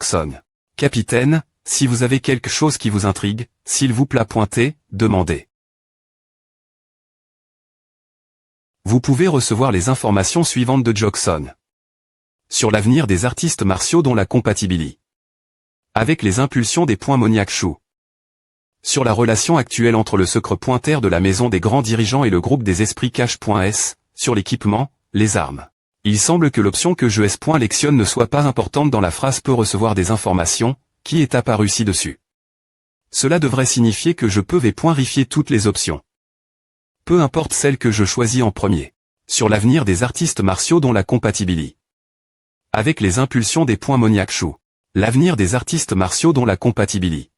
Jackson. Capitaine, si vous avez quelque chose qui vous intrigue, s'il vous plaît pointez, demandez. Vous pouvez recevoir les informations suivantes de Jackson. Sur l'avenir des artistes martiaux dont la compatibilité. Avec les impulsions des points Moniac-Chou. Sur la relation actuelle entre le secret pointer de la maison des grands dirigeants et le groupe des esprits cache.s, sur l'équipement, les armes. Il semble que l'option que je S.lectionne ne soit pas importante dans la phrase peut recevoir des informations, qui est apparue ci-dessus. Cela devrait signifier que je peux vérifier toutes les options. Peu importe celle que je choisis en premier. Sur l'avenir des artistes martiaux dont la compatibilité. Avec les impulsions des points Moniac-Chou. L'avenir des artistes martiaux dont la compatibilité.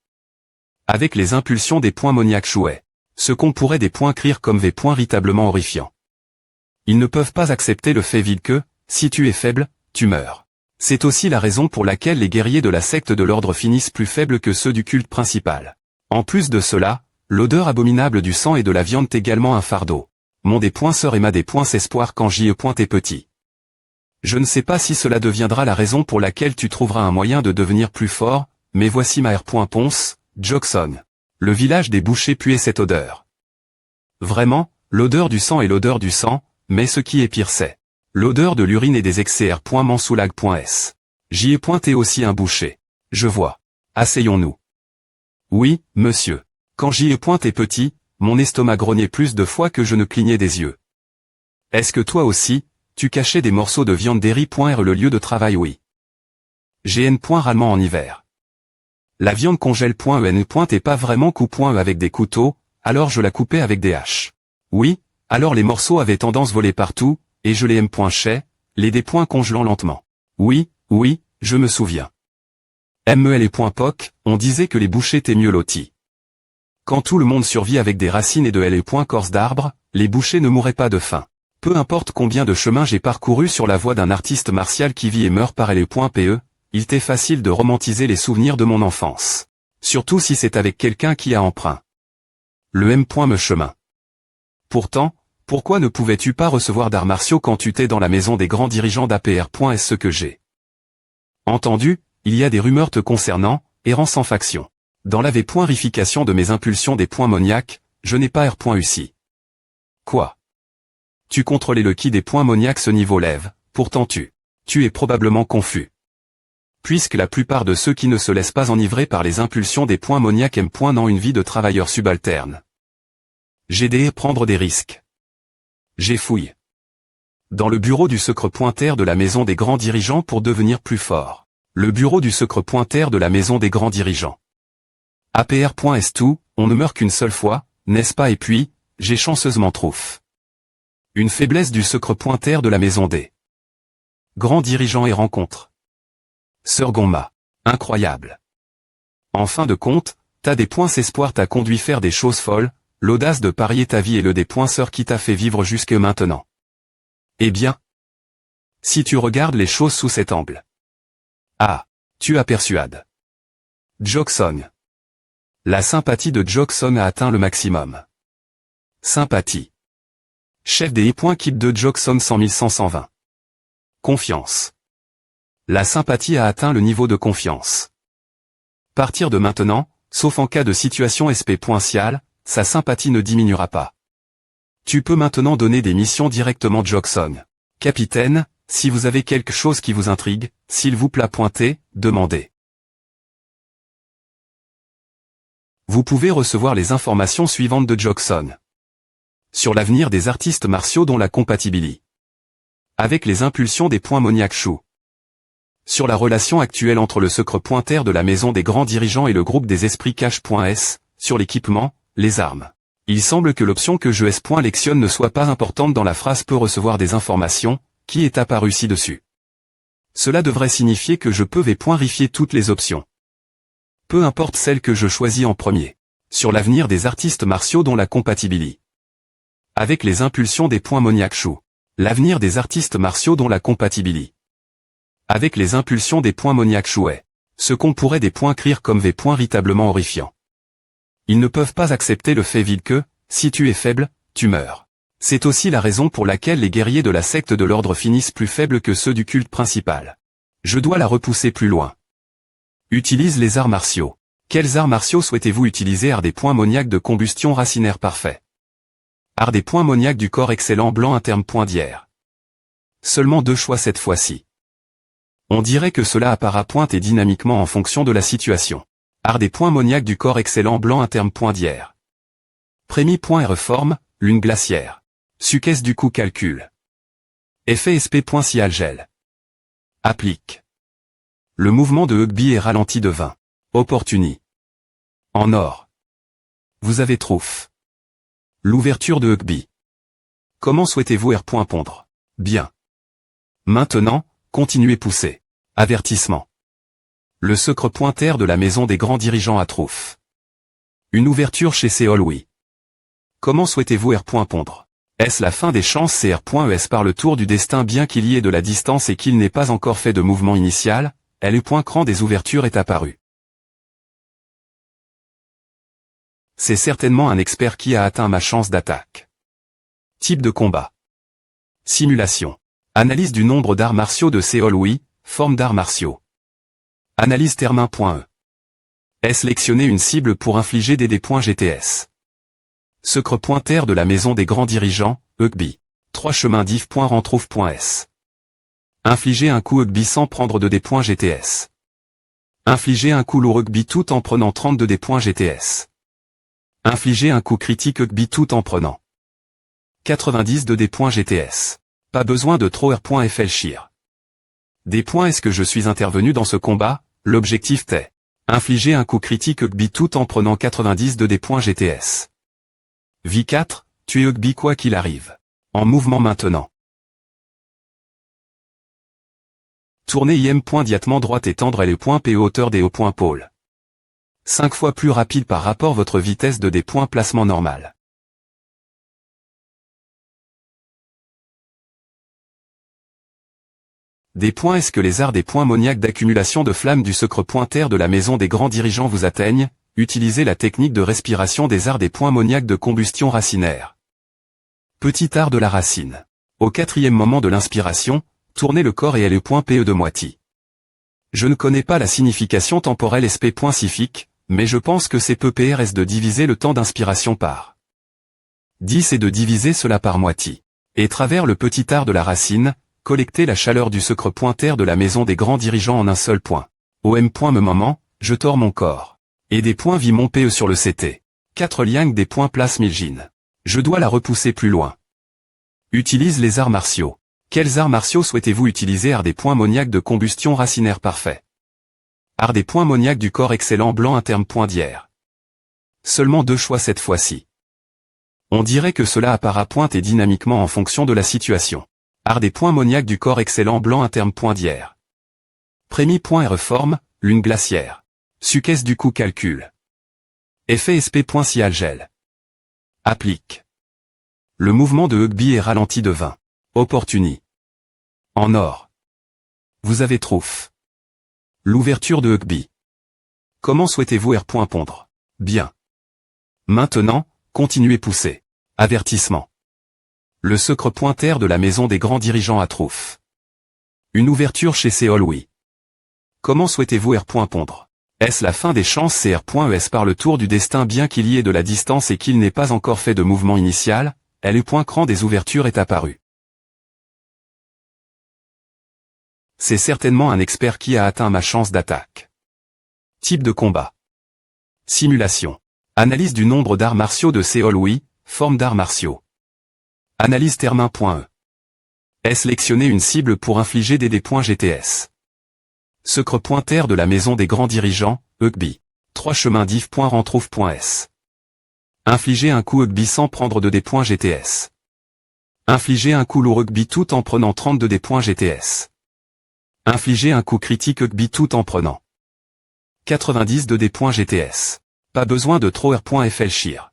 Avec les impulsions des points Moniac-Chou est. Ce qu'on pourrait des points écrire comme des points véritablement horrifiants. Ils ne peuvent pas accepter le fait vil que, si tu es faible, tu meurs. C'est aussi la raison pour laquelle les guerriers de la secte de l'ordre finissent plus faibles que ceux du culte principal. En plus de cela, l'odeur abominable du sang et de la viande est également un fardeau. Mon des points sœur et ma des points espoir quand j'y est petit. Je ne sais pas si cela deviendra la raison pour laquelle tu trouveras un moyen de devenir plus fort, mais voici ma R.Ponce, Jackson. Le village des bouchers puait cette odeur. Vraiment, l'odeur du sang et l'odeur du sang, mais ce qui est pire c'est l'odeur de l'urine et des excès R.Mansoulag.s. J'y ai pointé aussi un boucher. Je vois. Asseyons-nous. Oui, monsieur. Quand j'y ai pointé petit, mon estomac grognait plus de fois que je ne clignais des yeux. Est-ce que toi aussi, tu cachais des morceaux de viande d'Eri.R le lieu de travail? Oui. GN. Rarement en hiver. La viande congèle.en et pas vraiment coup.e avec des couteaux, alors je la coupais avec des haches. Oui, alors les morceaux avaient tendance voler partout, et je les m.chais, les des points congelant lentement. Oui, je me souviens. MEL et .poc, on disait que les bouchers étaient mieux lotis. Quand tout le monde survit avec des racines et de L et corse d'arbres, les bouchers ne mouraient pas de faim. Peu importe combien de chemins j'ai parcouru sur la voie d'un artiste martial qui vit et meurt par L.PE, il était facile de romantiser les souvenirs de mon enfance. Surtout si c'est avec quelqu'un qui a emprunt. Le M. Me chemin. Pourtant, pourquoi ne pouvais-tu pas recevoir d'arts martiaux quand tu étais dans la maison des grands dirigeants d'APR. Est-ce ce que j'ai entendu, il y a des rumeurs te concernant, errant sans faction. Dans la vérification de mes impulsions des points Moniac, je n'ai pas R.UC. Quoi? Tu contrôlais le qui des points Moniac ce niveau lève, pourtant tu es probablement confus. Puisque la plupart de ceux qui ne se laissent pas enivrer par les impulsions des points Moniac aiment n'ont une vie de travailleur subalterne. J'ai dû prendre des risques. J'ai fouillé dans le bureau du secret pointer de la maison des grands dirigeants pour devenir plus fort. Le bureau du secret pointer de la maison des grands dirigeants. APR.est tout, on ne meurt qu'une seule fois, n'est-ce pas? Et puis, j'ai chanceusement trouf. Une faiblesse du secret pointer de la maison des grands dirigeants et rencontre. Sœur Gonma. Incroyable. En fin de compte, t'as des points espoir t'a conduit faire des choses folles, l'audace de parier ta vie et le des points sœur qui t'a fait vivre jusque maintenant. Eh bien, si tu regardes les choses sous cet angle. Ah, tu as persuade. Jackson. La sympathie de Jackson a atteint le maximum. Sympathie. Chef des Kip de Jackson 100 120. Confiance. La sympathie a atteint le niveau de confiance. Partir de maintenant, sauf en cas de situation SP.cial, sa sympathie ne diminuera pas. Tu peux maintenant donner des missions directement Jackson. Capitaine, si vous avez quelque chose qui vous intrigue, s'il vous plaît pointez, demandez. Vous pouvez recevoir les informations suivantes de Jackson. Sur l'avenir des artistes martiaux dont la compatibilité. Avec les impulsions des points Moniac-Chou. Sur la relation actuelle entre le secret pointer de la maison des grands dirigeants et le groupe des esprits cache.s, sur l'équipement, les armes. Il semble que l'option que je S.lectionne ne soit pas importante dans la phrase peut recevoir des informations, qui est apparue ci-dessus. Cela devrait signifier que je peux vérifier toutes les options. Peu importe celle que je choisis en premier. Sur l'avenir des artistes martiaux dont la compatibilité. Avec les impulsions des points Moniac-Chou. L'avenir des artistes martiaux dont la compatibilité. Avec les impulsions des points Moniac-Chou est. Ce qu'on pourrait des points écrire comme des points véritablement horrifiants. Ils ne peuvent pas accepter le fait vil que, si tu es faible, tu meurs. C'est aussi la raison pour laquelle les guerriers de la secte de l'ordre finissent plus faibles que ceux du culte principal. Je dois la repousser plus loin. Utilise les arts martiaux. Quels arts martiaux souhaitez-vous utiliser? Art des points moniaques de combustion racinaire parfait. Art des points moniaques du corps excellent blanc interne point d'hier. Seulement 2 choix cette fois-ci. On dirait que cela apparaît pointe et dynamiquement en fonction de la situation. Art des points moniaques du corps excellent blanc interne point d'hier. Prémie point et reforme, lune glaciaire. Suquesse du coup calcul. Effet SP point si algèle. Applique. Le mouvement de Hugby est ralenti de 20. Opportuni. En or. Vous avez trouf. L'ouverture de Hugby. Comment souhaitez-vous R. pondre? Bien. Maintenant, continuez pousser. Avertissement. Le secret pointer de la maison des grands dirigeants à trouf. Une ouverture chez Séol oui. Comment souhaitez-vous R. pondre? Est-ce la fin des chances? CR.ES par le tour du destin bien qu'il y ait de la distance et qu'il n'ait pas encore fait de mouvement initial, L.cran des ouvertures est apparu. C'est certainement un expert qui a atteint ma chance d'attaque. Type de combat. Simulation. Analyse du nombre d'arts martiaux de Séol oui, forme d'arts martiaux. Analyse terme1.e. Est sélectionner une cible pour infliger des points GTS. Secret pointer de la maison des grands dirigeants, Hugby. 3 chemins diff.rentrouve.s. Infliger un coup Hugby sans prendre de points GTS. Infliger un coup lourd Hugby tout en prenant 32 points GTS. Infliger un coup critique Hugby tout en prenant 90 points GTS. Pas besoin de trop R.FLchir. Des points. Est-ce que je suis intervenu dans ce combat? L'objectif est infliger un coup critique Hugby tout en prenant 90 points GTS. Vie 4, tuer Hugby quoi qu'il arrive. En mouvement maintenant. Tourner IM point diatement droite et tendre L point P hauteur des hauts points pôle. 5 fois plus rapide par rapport votre vitesse de des points placement normal. Des points. Est-ce que les arts des points moniaques d'accumulation de flammes du secret pointer de la maison des grands dirigeants vous atteignent? Utilisez la technique de respiration des arts des points moniaques de combustion racinaire. Petit art de la racine. Au 4e moment de l'inspiration, tournez le corps et L.PE de moitié. Je ne connais pas la signification temporelle SP.sifique, mais je pense que c'est PPRS de diviser le temps d'inspiration par 10 et de diviser cela par moitié. Et travers le petit art de la racine, collectez la chaleur du secret pointer de la maison des grands dirigeants en un seul point. OM. Me moment, je tords mon corps. Et des points vit mon PE sur le CT. 4 liens des points place Milgine. Je dois la repousser plus loin. Utilise les arts martiaux. Quels arts martiaux souhaitez-vous utiliser? Art des points moniaques de combustion racinaire parfait. Art des points moniaques du corps excellent blanc interne point d'hier. Seulement 2 choix cette fois-ci. On dirait que cela apparaît pointe et dynamiquement en fonction de la situation. Art des points moniaques du corps excellent blanc interne point d'hier. Prémie point et reforme, lune glaciaire. Suquesse du coup calcul. Effet SP point si algèle. Applique. Le mouvement de Hugby est ralenti de 20. Opportuni. En or. Vous avez trouf. L'ouverture de Hugby. Comment souhaitez-vous R. pondre? Bien. Maintenant, continuez pousser. Avertissement. Le secret pointer de la maison des grands dirigeants à trouf. Une ouverture chez Séol oui. Comment souhaitez-vous R. pondre? Est-ce la fin des chances? CR.ES par le tour du destin bien qu'il y ait de la distance et qu'il n'ait pas encore fait de mouvement initial, L.cran des ouvertures est apparu. C'est certainement un expert qui a atteint ma chance d'attaque. Type de combat. Simulation. Analyse du nombre d'arts martiaux de Séol oui, forme d'arts martiaux. Analyse terme1.e. Est sélectionner une cible pour infliger des points GTS. Secret pointer de la maison des grands dirigeants, Hugby. 3 chemins diff.rentrouve.s. Infliger un coup Hugby sans prendre de points GTS. Infliger un coup lourd Hugby tout en prenant 32 points GTS. Infliger un coup critique Hugby tout en prenant 90 points GTS. Pas besoin de trop R.FLchir.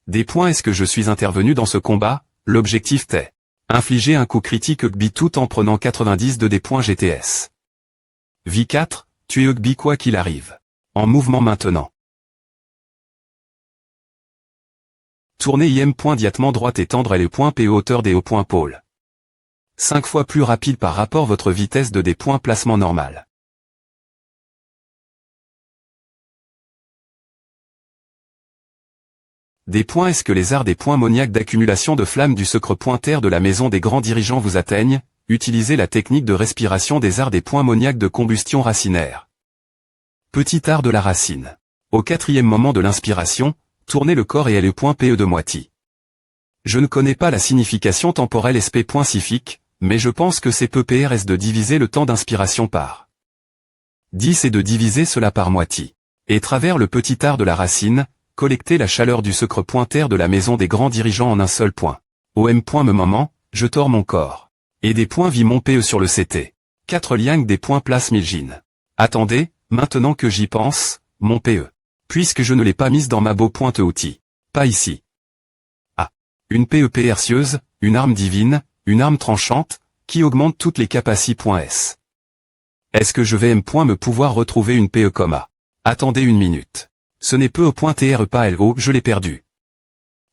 Des points. Est-ce que je suis intervenu dans ce combat? L'objectif est infliger un coup critique Hugby tout en prenant 90 points GTS. Vie 4, tuer Hugby quoi qu'il arrive. En mouvement maintenant. Tourner IM point diatement droite et tendre L point P hauteur des hauts points pôle. 5 fois plus rapide par rapport votre vitesse de des points placement normal. Des points. Est-ce que les arts des points moniaques d'accumulation de flammes du secret pointaire de la maison des grands dirigeants vous atteignent? Utilisez la technique de respiration des arts des points moniaques de combustion racinaire. Petit art de la racine. Au 4e moment de l'inspiration, tournez le corps et le point PE de moitié. Je ne connais pas la signification temporelle SP.sifique, mais je pense que c'est PPRS de diviser le temps d'inspiration par 10 et de diviser cela par moitié. Et travers le petit art de la racine, collecter la chaleur du secret pointaire de la maison des grands dirigeants en un seul point. Au M. Me moment, je tords mon corps. Et des points vit mon PE sur le CT. 4 liens des points place Milgine. Attendez, maintenant que j'y pense, mon PE. Puisque je ne l'ai pas mise dans ma beau pointe outil. Pas ici. Ah. Une PE précieuse, une arme divine, une arme tranchante, qui augmente toutes les capacités.s. Est-ce que je vais me pouvoir retrouver une PE coma? Attendez une minute. Ce n'est peu au point TR pas LO, je l'ai perdu.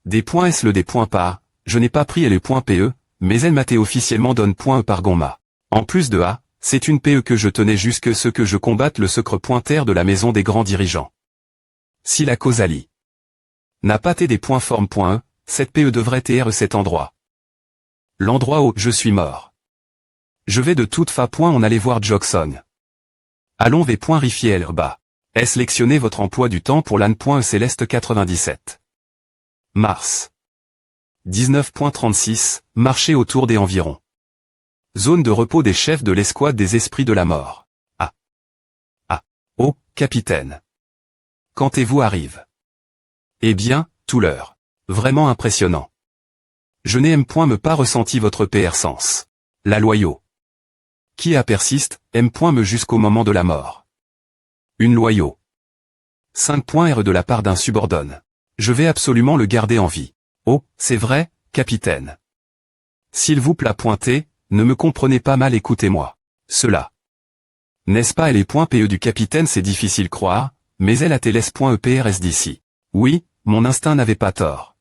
Des points S le des points pas, je n'ai pas pris le point PE, mais elle m'a officiellement donne point E par gomma. En plus de A, c'est une PE que je tenais jusque ce que je combatte le secret pointaire de la maison des grands dirigeants. Si la causalie n'a pas été des points forme point E, cette PE devrait TR cet endroit. L'endroit où je suis mort. Je vais de toute fa point on allait voir Jackson. Allons v point rifier bas. Sélectionnez votre emploi du temps pour l'an.e céleste 97. Mars. 19.36, marcher autour des environs. Zone de repos des chefs de l'escouade des esprits de la mort. Ah. Ah. Oh, capitaine. Quand et vous arrive. Eh bien, tout l'heure. Vraiment impressionnant. Je n'ai me pas ressenti votre PR sens. La loyau. Qui a persiste, me jusqu'au moment de la mort. Une loyau. 5 points R de la part d'un subordonne. Je vais absolument le garder en vie. Oh, c'est vrai, capitaine. S'il vous plaît pointer, ne me comprenez pas mal écoutez-moi. Cela. N'est-ce pas les points PE du capitaine c'est difficile croire, mais elle a TLS.EPRS d'ici. Oui, mon instinct n'avait pas tort.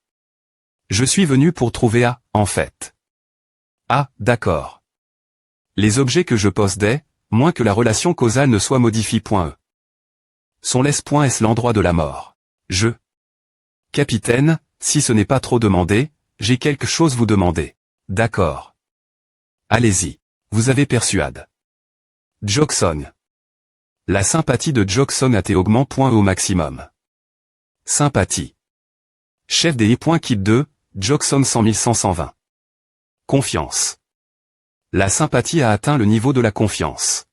Je suis venu pour trouver A, en fait. Ah, d'accord. Les objets que je possédais, moins que la relation causale ne soit modifiée.E. Sont l'S.S l'endroit de la mort. Je. Capitaine, si ce n'est pas trop demandé, j'ai quelque chose vous demander. D'accord. Allez-y. Vous avez persuade. Jackson. La sympathie de Jackson a été augmente au maximum. Sympathie. Chef des Kit 2, Jackson 100 120. Confiance. La sympathie a atteint le niveau de la confiance.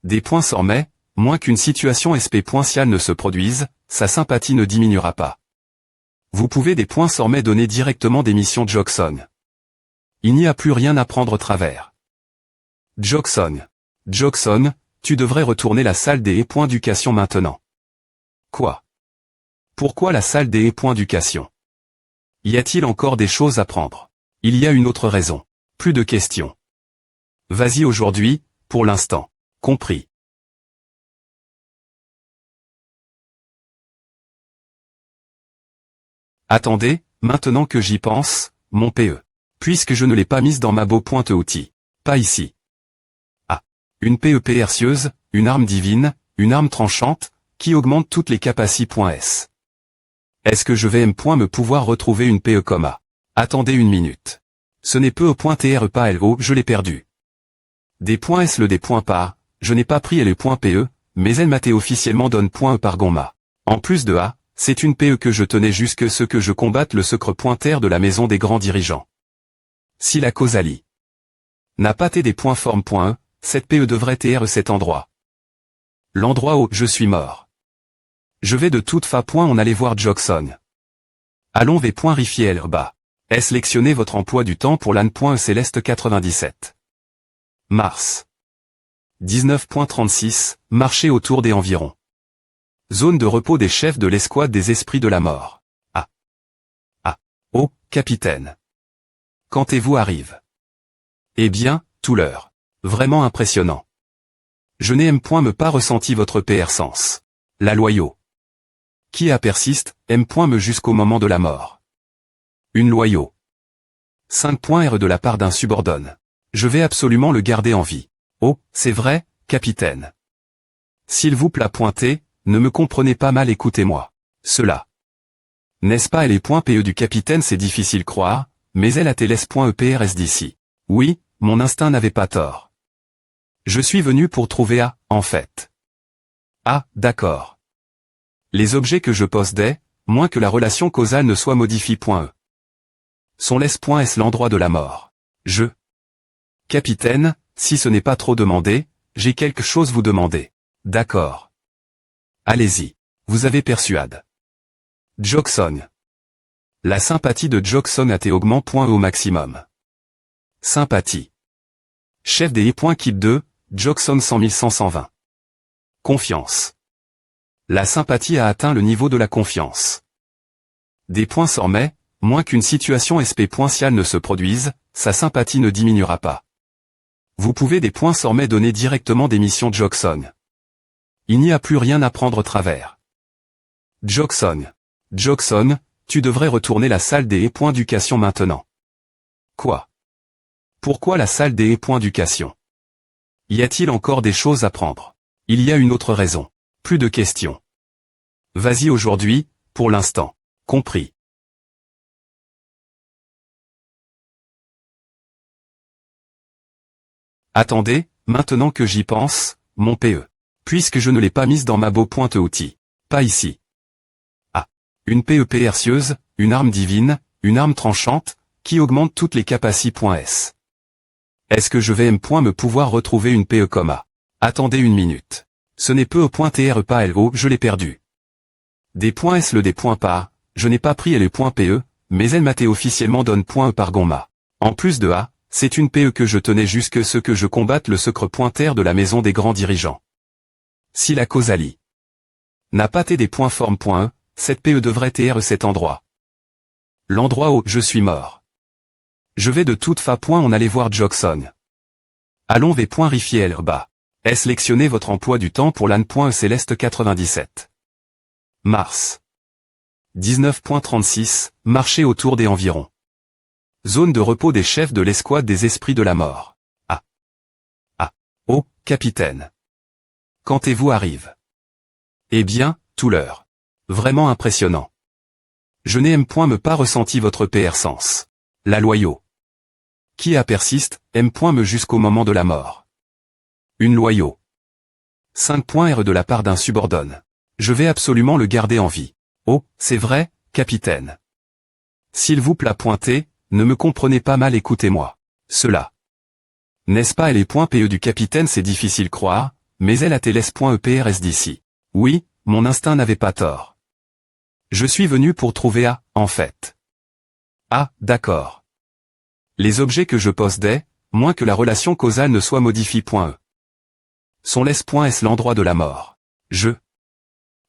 Des points s'en moins qu'une situation SP.ciale ne se produise, sa sympathie ne diminuera pas. Vous pouvez des points s'en donner directement des missions Jackson. Il n'y a plus rien à prendre travers. Jackson. Jackson, tu devrais retourner la salle des points d'éducation maintenant. Quoi? Pourquoi la salle des points d'éducation? Y a-t-il encore des choses à prendre? Il y a une autre raison. Plus de questions. Vas-y aujourd'hui, pour l'instant. Compris. Attendez, maintenant que j'y pense, mon PE. Puisque je ne l'ai pas mise dans ma beau pointe outil. Pas ici. Ah. Une PE précieuse, une arme divine, une arme tranchante, qui augmente toutes les capacités.s. Est-ce que je vais me pouvoir retrouver une PE coma? Attendez une minute. Ce n'est peu au point TR pas LO, je l'ai perdu. Des points S le des points pas, je n'ai pas pris le point PE, mais elle m'a officiellement donne point E par gomma. En plus de A, c'est une PE que je tenais jusque ce que je combatte le secret pointaire de la maison des grands dirigeants. Si la causalie n'a pas été des points forme.E, cette PE devrait TR cet endroit. L'endroit où je suis mort. Je vais de toute fa point on allait voir Jackson. Allons v point rifier bas. Sélectionnez votre emploi du temps pour l'an.e céleste 97. Mars. 19.36, marcher autour des environs. Zone de repos des chefs de l'escouade des esprits de la mort. Ah. Ah. Oh, capitaine. Quand et vous arrive. Eh bien, tout l'heure. Vraiment impressionnant. Je n'ai me pas ressenti votre PR sens. La loyau. Qui a persiste, me jusqu'au moment de la mort. Une loyau. 5 points R de la part d'un subordonne. Je vais absolument le garder en vie. Oh, c'est vrai, capitaine. S'il vous plaît pointer, ne me comprenez pas mal écoutez-moi. Cela. N'est-ce pas L.PE du capitaine, c'est difficile croire, mais elle a TLS.EPRS d'ici. Oui, mon instinct n'avait pas tort. Je suis venu pour trouver A, en fait. Ah, d'accord. Les objets que je possédais, moins que la relation causale ne soit modifiée.E. Sont l'S.S l'endroit de la mort. Je. Capitaine, si ce n'est pas trop demandé, j'ai quelque chose vous demander. D'accord. Allez-y. Vous avez persuade. Jackson. La sympathie de Jackson a augment.E au maximum. Sympathie. Chef des E.Kit 2, Jackson 100 120. Confiance. La sympathie a atteint le niveau de la confiance. Des points sormets, moins qu'une situation SP.ciale ne se produise, sa sympathie ne diminuera pas. Vous pouvez des points sormets donner directement des missions Jackson. Il n'y a plus rien à prendre travers. Jackson. Jackson, tu devrais retourner la salle des E.Éducation maintenant. Quoi? Pourquoi la salle des E.Éducation? Y a-t-il encore des choses à prendre? Il y a une autre raison. Plus de questions. Vas-y aujourd'hui, pour l'instant. Compris. Attendez, maintenant que j'y pense, mon PE. Puisque je ne l'ai pas mise dans ma beau-pointe-outil. Pas ici. Ah. Une PE précieuse, une arme divine, une arme tranchante, qui augmente toutes les capacités.S. Est-ce que je vais me pouvoir retrouver une PE comme A? Attendez une minute. Ce n'est PE.TR pas LO, je l'ai perdu. Des points S le des points pas, je n'ai pas pris L.PE, mais elle m'a officiellement donne .E par gomma. En plus de A, c'est une PE que je tenais jusque ce que je combatte le secret pointaire de la maison des grands dirigeants. Si la causalie n'a pas des points forme.E, cette PE devrait TR cet endroit. L'endroit où je suis mort. Je vais de toute fa. On allait voir Jackson. Allons v.rifier bas. Sélectionnez votre emploi du temps pour l'AN.E Céleste 97. Mars. 19.36, marcher autour des environs. Zone de repos des chefs de l'escouade des esprits de la mort. Ah. Ah. Oh, capitaine. Quand et vous arrive. Eh bien, tout l'heure. Vraiment impressionnant. Je n'ai pas ressenti votre PR sens. La loyau. Qui a persiste, me jusqu'au moment de la mort. Une loyau. 5 R de la part d'un subordonne. Je vais absolument le garder en vie. Oh, c'est vrai, capitaine. S'il vous plaît pointer, ne me comprenez pas mal, écoutez-moi. Cela. N'est-ce pas L.PE du capitaine, c'est difficile croire, mais elle a TLS.EPRS d'ici. Oui, mon instinct n'avait pas tort. Je suis venu pour trouver A, en fait. Ah, d'accord. Les objets que je possédais, moins que la relation causale ne soit modifiée.E. Sont l'S.S l'endroit de la mort. Je.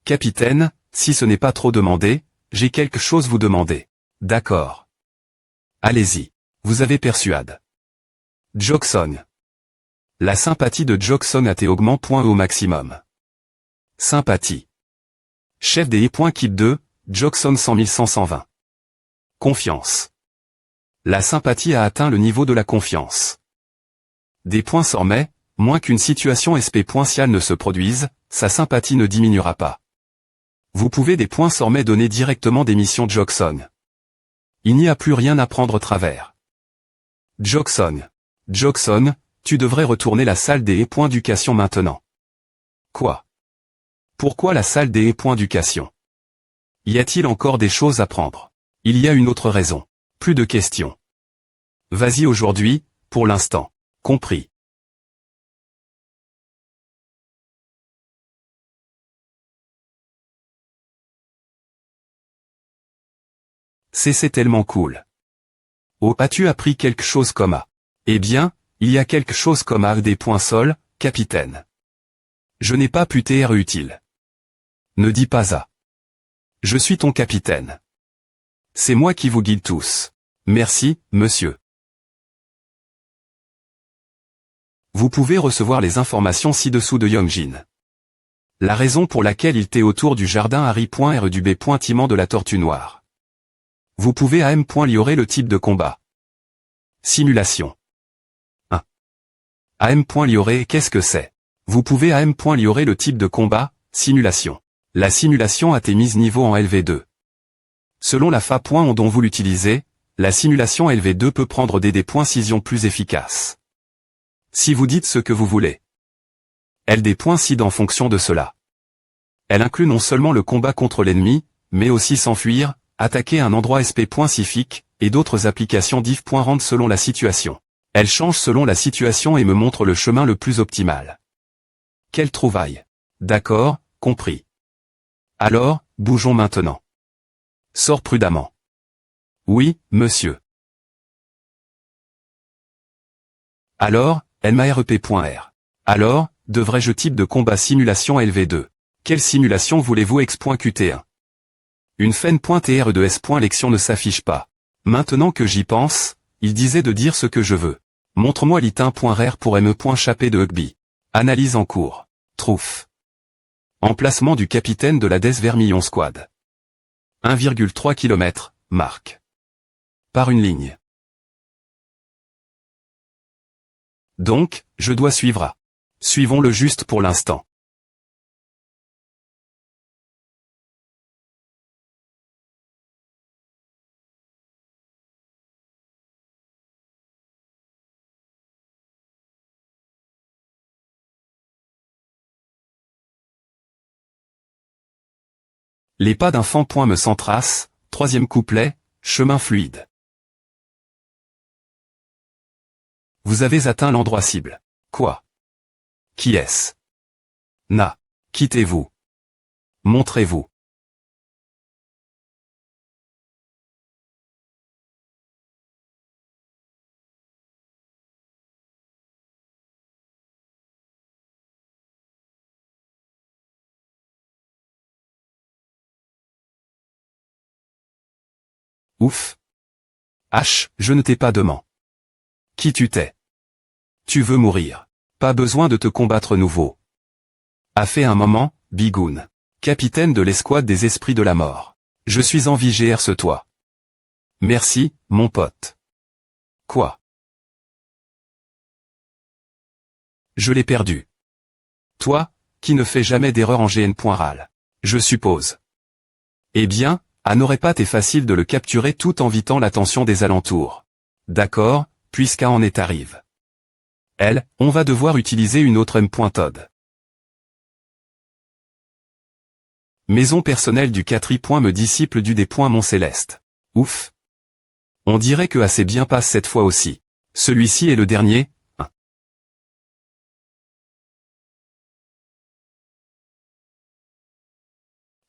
Capitaine, si ce n'est pas trop demandé, j'ai quelque chose vous demander. D'accord. Allez-y. Vous avez persuade. Jackson. La sympathie de Jackson a augment.E au maximum. Sympathie. Chef des E.Kit 2, Jackson 100 120. Confiance. La sympathie a atteint le niveau de la confiance. Des points sormets, moins qu'une situation SP.ciale ne se produise, sa sympathie ne diminuera pas. Vous pouvez des points sormets donner directement des missions Jackson. Il n'y a plus rien à prendre travers. Jackson. Jackson, tu devrais retourner la salle des E.Éducation maintenant. Quoi? Pourquoi la salle des E.Éducation? Y a-t-il encore des choses à prendre? Il y a une autre raison. Plus de questions. Vas-y aujourd'hui, pour l'instant. Compris. C'est tellement cool. Oh, as-tu appris quelque chose comme A? Eh bien, il y a quelque chose comme A des points sol, capitaine. Je n'ai pas pu TR utile. Ne dis pas A. Je suis ton capitaine. C'est moi qui vous guide tous. Merci, monsieur. Vous pouvez recevoir les informations ci-dessous de Yongjin. La raison pour laquelle il t'est autour du jardin Harry.R du B.Timent de la tortue noire. Vous pouvez liorer le type de combat. Simulation. 1. liorer, qu'est-ce que c'est? Vous pouvez liorer le type de combat, simulation. La simulation a été mise niveau en LV2. Selon la fa.on dont vous l'utilisez, la simulation LV2 peut prendre des points-cision plus efficaces. Si vous dites ce que vous voulez. LD.sid en fonction de cela. Elle inclut non seulement le combat contre l'ennemi, mais aussi s'enfuir, attaquer un endroit SP.cifique, et d'autres applications div.rand selon la situation. Elle change selon la situation et me montre le chemin le plus optimal. Quelle trouvaille. D'accord, compris. Alors, bougeons maintenant. Sors prudemment. Oui, monsieur. Alors, MAREP.R. Alors, devrais-je type de combat simulation LV2. Quelle simulation voulez-vous X.QT1? Une fen.TR de S.Lection ne s'affiche pas. Maintenant que j'y pense, il disait de dire ce que je veux. Montre-moi litin.rare pour me.chapé de Hugby. Analyse en cours. Trouf. Emplacement du capitaine de la Des Vermillon Squad. 1,3 km, marque. Par une ligne. Donc, je dois suivre à. Suivons-le juste pour l'instant. Les pas d'un fan. Me s'entracent, troisième couplet, chemin fluide. Vous avez atteint l'endroit cible. Quoi? Qui est-ce? Na. Quittez-vous. Montrez-vous. Ouf. H, je ne t'ai pas demandé. Qui tu t'es? Tu veux mourir. Pas besoin de te combattre nouveau. A fait un moment, Bigoun. Capitaine de l'escouade des esprits de la mort. Je suis en VGR ce toi. Merci, mon pote. Quoi? Je l'ai perdu. Toi, qui ne fais jamais d'erreur en GN.RAL. Je suppose. Eh bien, à n'aurait pas été facile de le capturer tout en vitant l'attention des alentours. D'accord, puisqu'à en est arrive. Elle, on va devoir utiliser une autre M.Tod. Maison personnelle du 4i. Me disciple du D. Mon céleste. Ouf. On dirait que assez bien passe cette fois aussi. Celui-ci est le dernier, hein.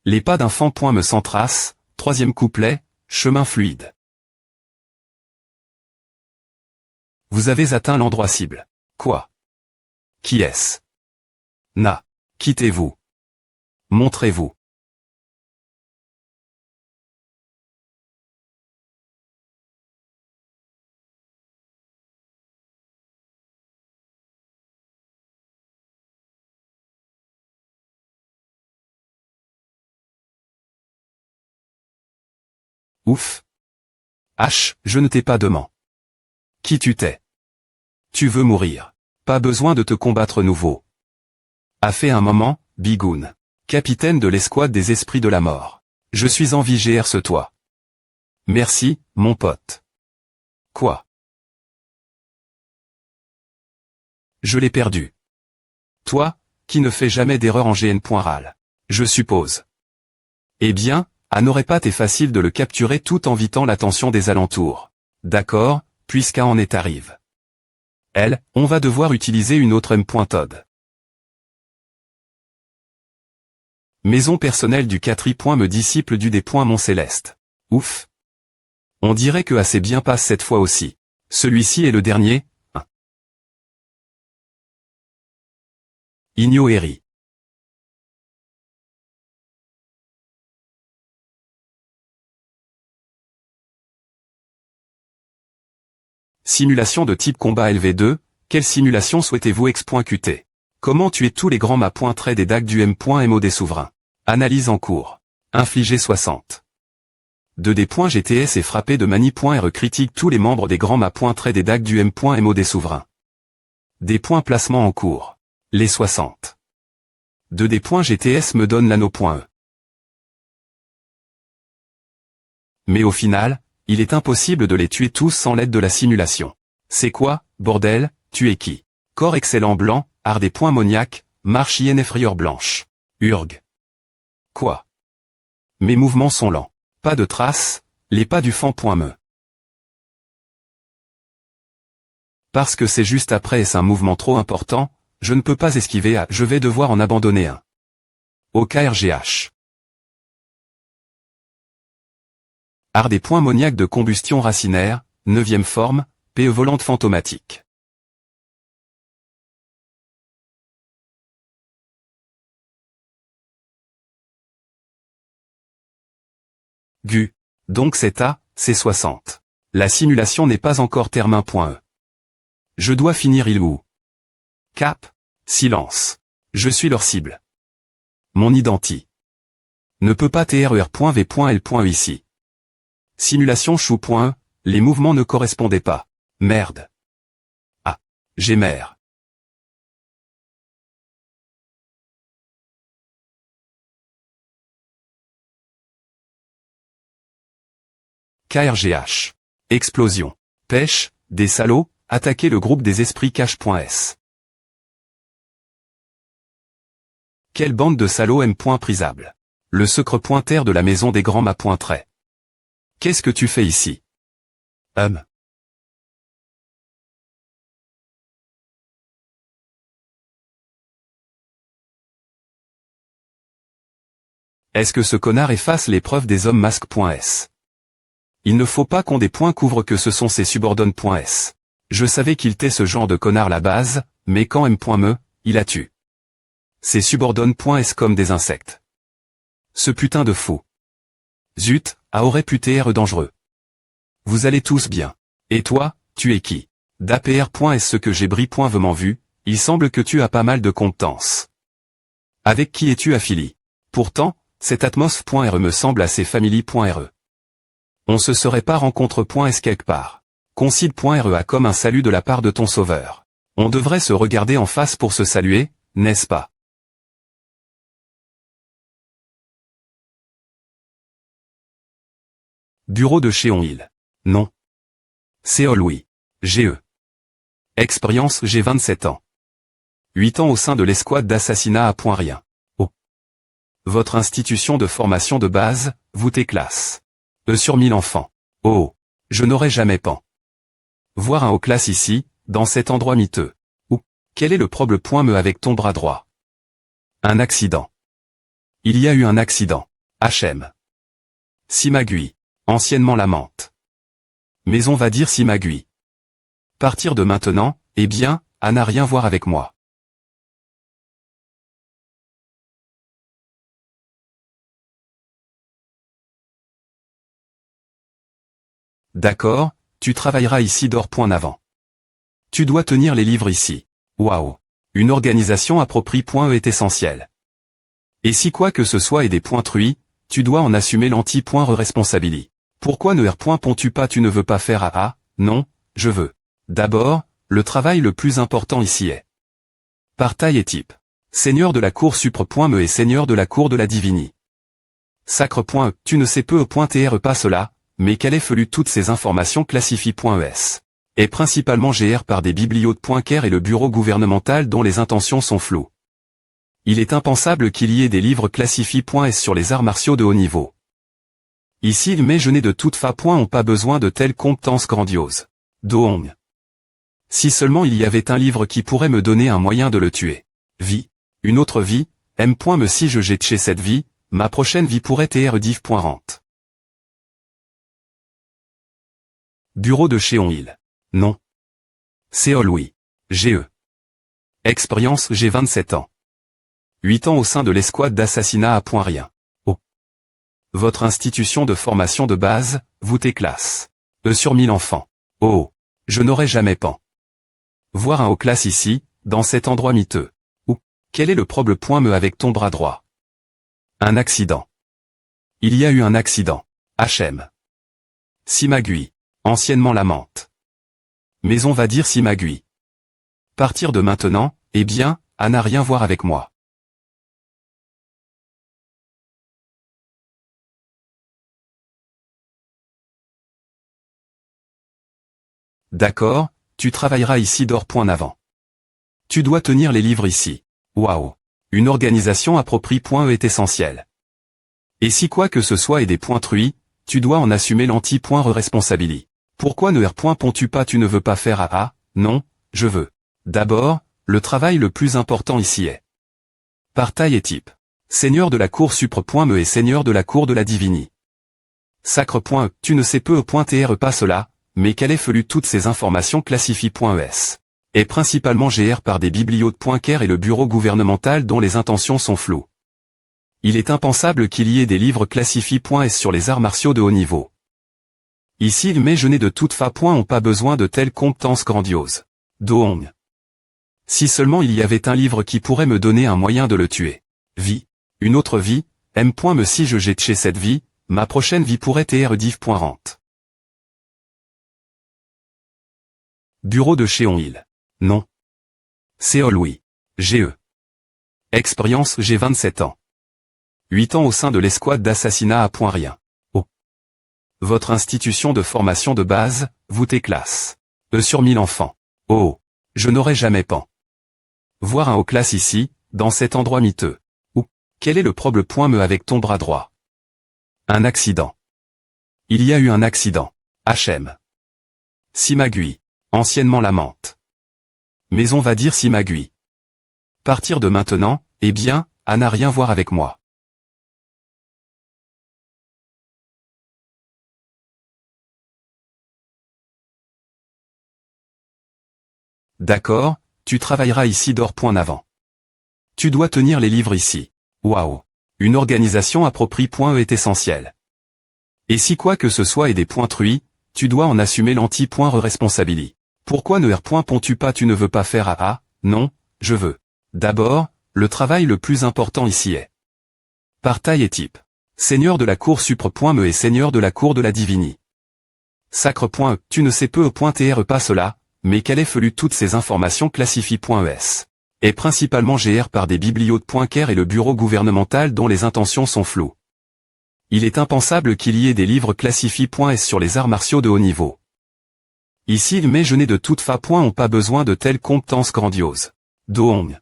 Les pas d'un fan. Me s'entracent, troisième couplet, chemin fluide. Vous avez atteint l'endroit cible. Quoi? Qui est-ce? Na. Quittez-vous. Montrez-vous. Ouf. H, je ne t'ai pas demandé. Qui tu t'es? Tu veux mourir. Pas besoin de te combattre nouveau. A fait un moment, Bigoun. Capitaine de l'escouade des esprits de la mort. Je suis en VGR ce toi. Merci, mon pote. Quoi? Je l'ai perdu. Toi, qui ne fais jamais d'erreur en GN.RAL. Je suppose. Eh bien, à n'aurait pas été facile de le capturer tout en vitant l'attention des alentours. D'accord, puisqu'à en est arrive. Elle, on va devoir utiliser une autre M.Tod. Maison personnelle du 4i. Me disciple du D. Mon céleste. Ouf. On dirait que assez bien passe cette fois aussi. Celui-ci est le dernier, hein. Igno Eri. Simulation de type combat LV2, quelle simulation souhaitez-vous X.QT? Comment tuer tous les grands mâts.trait des DAG du M.MO des souverains? Analyse en cours. Infliger 60. 2D.GTS et frappé de mani.R critique tous les membres des grands mâts.trait des DAG du M.MO des souverains. Des points placement en cours. Les 60. 2D.GTS me donne l'anneau.E. Mais au final, il est impossible de les tuer tous sans l'aide de la simulation. C'est quoi, bordel, tu es qui? Corps excellent blanc, art des points moniaques, marche frayeur blanche. Urg. Quoi? Mes mouvements sont lents. Pas de traces, les pas du fan.me. Parce que c'est juste après et c'est un mouvement trop important, je ne peux pas esquiver à, je vais devoir en abandonner un. Au KRGH. Art des points moniaques de combustion racinaire, 9e forme, PE volante fantomatique. GU. Donc c'est A, c'est 60. La simulation n'est pas encore termin.e. Je dois finir il ou. Cap. Silence. Je suis leur cible. Mon identi. Ne peut pas TRER.V.L. ici. Simulation chou.e, les mouvements ne correspondaient pas. Merde. Ah. J'ai mère. KRGH. Explosion. Pêche, des salauds, attaquer le groupe des esprits cache.s. Quelle bande de salauds m.prisable. Le secret pointer de la maison des grands m'a.trait. Qu'est-ce que tu fais ici? Est-ce que ce connard efface les preuves des hommes masques.s? Il ne faut pas qu'on des points couvre que ce sont ses subordonnes.s. Je savais qu'il était ce genre de connard la base, mais quand m.me, il a tué. Ses subordonnes.s comme des insectes. Ce putain de fou. Zut, a aurait pu être dangereux. Vous allez tous bien. Et toi, tu es qui? d'APR.s ce que j'ai bris.vement vu, il semble que tu as pas mal de compétences. Avec qui es-tu affilié? Pourtant, cette atmos.re me semble assez family.re. On se serait pas rencontre.s quelque part. Concide.re a comme un salut de la part de ton sauveur. On devrait se regarder en face pour se saluer, n'est-ce pas? Bureau de chez Onil. Non. Séol oui. GE. Expérience j'ai 27 ans. 8 ans au sein de l'escouade d'assassinat à point rien. Oh. Votre institution de formation de base, vous t'es classe. Sur 1000 enfants. Oh. Je n'aurais jamais pan. Voir un haut classe ici, dans cet endroit miteux. Ou. Quel est le problème avec ton bras droit? Un accident. Il y a eu un accident. HM. Simagui. Anciennement la menthe. Mais on va dire Simagui. Partir de maintenant, eh bien, à n'a rien voir avec moi. D'accord, tu travailleras ici d'or.avant. Tu dois tenir les livres ici. Waouh. Une organisation appropriée.e est essentielle. Et si quoi que ce soit est des points truis, tu dois en assumer l'anti.re-responsabilité. Pourquoi ne r.pontu pas tu ne veux pas faire AA? Non, je veux. D'abord, le travail le plus important ici est. Par taille et type. Seigneur de la cour supre.me et seigneur de la cour de la divini. Sacre.e, tu ne sais peu .tr pas cela, mais quelle est fallu toutes ces informations classifie.es. Et principalement GR par des bibliothèques et le bureau gouvernemental dont les intentions sont floues. Il est impensable qu'il y ait des livres classifie.s sur les arts martiaux de haut niveau. Ici mais je n'ai de toute façon ont pas besoin de telles compétences grandioses. Doong. Si seulement il y avait un livre qui pourrait me donner un moyen de le tuer. Vie. Une autre vie, me si je jette chez cette vie, ma prochaine vie pourrait être div.rente. Bureau de chez Onil. Non. Séol oui. GE. Expérience j'ai 27 ans. 8 ans au sein de l'escouade d'assassinat à point rien. Oh. Votre institution de formation de base, vous t'es classe. Sur 1000 enfants. Oh. Je n'aurais jamais pan. Voir un haut classe ici, dans cet endroit miteux. Ou. Quel est le problème avec ton bras droit? Un accident. Il y a eu un accident. HM. Simagui. Anciennement la menthe. Mais on va dire Simagui. Partir de maintenant, eh bien, à n'a rien voir avec moi. D'accord, tu travailleras ici d'or. Avant. Tu dois tenir les livres ici. Waouh. Une organisation appropriée.e est essentielle. Et si quoi que ce soit est des points truie, tu dois en assumer l'anti-responsabilité. Pourquoi ne répondis-tu pas tu ne veux pas faire ah, non, je veux. D'abord, le travail le plus important ici est. Par taille et type. Seigneur de la cour supre.me et seigneur de la cour de la divini. Sacre.e, tu ne sais peu.tr pas cela, mais quel est felu toutes ces informations classifie.es. Et principalement gr par des bibliothèques et le bureau gouvernemental dont les intentions sont floues. Il est impensable qu'il y ait des livres classifie.es sur les arts martiaux de haut niveau. Ici mais je n'ai de toute ont pas besoin de telles compétences grandioses. Doong. Si seulement il y avait un livre qui pourrait me donner un moyen de le tuer. Vie. Une autre vie, m.me si je jette chez cette vie, ma prochaine vie pourrait être div.rente. Bureau de chez Onil. Non. Séol oui. GE. Expérience j'ai 27 ans. 8 ans au sein de l'escouade d'assassinat à point rien. Oh. Votre institution de formation de base, voûtée classe. Sur 1000 enfants. Oh. Je n'aurais jamais pan. Voir un haut classe ici, dans cet endroit miteux. Ou, quel est le problème avec ton bras droit? Un accident. Il y a eu un accident. HM. Simagui. Anciennement la menthe. Mais on va dire Simagui. Partir de maintenant, eh bien, à n'a rien voir avec moi. D'accord, tu travailleras ici d'or. Avant. Tu dois tenir les livres ici. Waouh. Une organisation appropriée.e est essentielle. Et si quoi que ce soit est des points truie, tu dois en assumer l'anti-responsabilité. Pourquoi ne répondis-tu pas tu ne veux pas faire ah, non, je veux. D'abord, le travail le plus important ici est. Par taille et type. Seigneur de la cour supre.me et seigneur de la cour de la divini. Sacre.e, tu ne sais peu.tr pas cela, mais quel est felu toutes ces informations classifie.es. Et principalement gr par des bibliothèques et le bureau gouvernemental dont les intentions sont floues. Il est impensable qu'il y ait des livres classifie.es sur les arts martiaux de haut niveau. Ici mais je n'ai de toute ont pas besoin de telles compétences grandioses. Doong.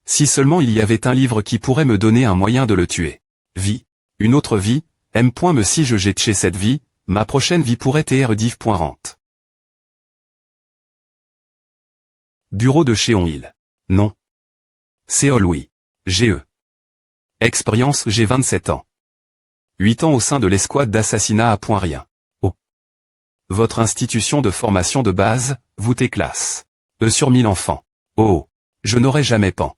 Si seulement il y avait un livre qui pourrait me donner un moyen de le tuer. Vie. Une autre vie, m.me si je jette chez cette vie, ma prochaine vie pourrait être div.rente. Bureau de chez Onil. Non. Séol oui. GE. Expérience j'ai 27 ans. 8 ans au sein de l'escouade d'assassinat à point rien. Oh. Votre institution de formation de base, voûtée classe. Sur 1000 enfants. Oh. Je n'aurais jamais pan.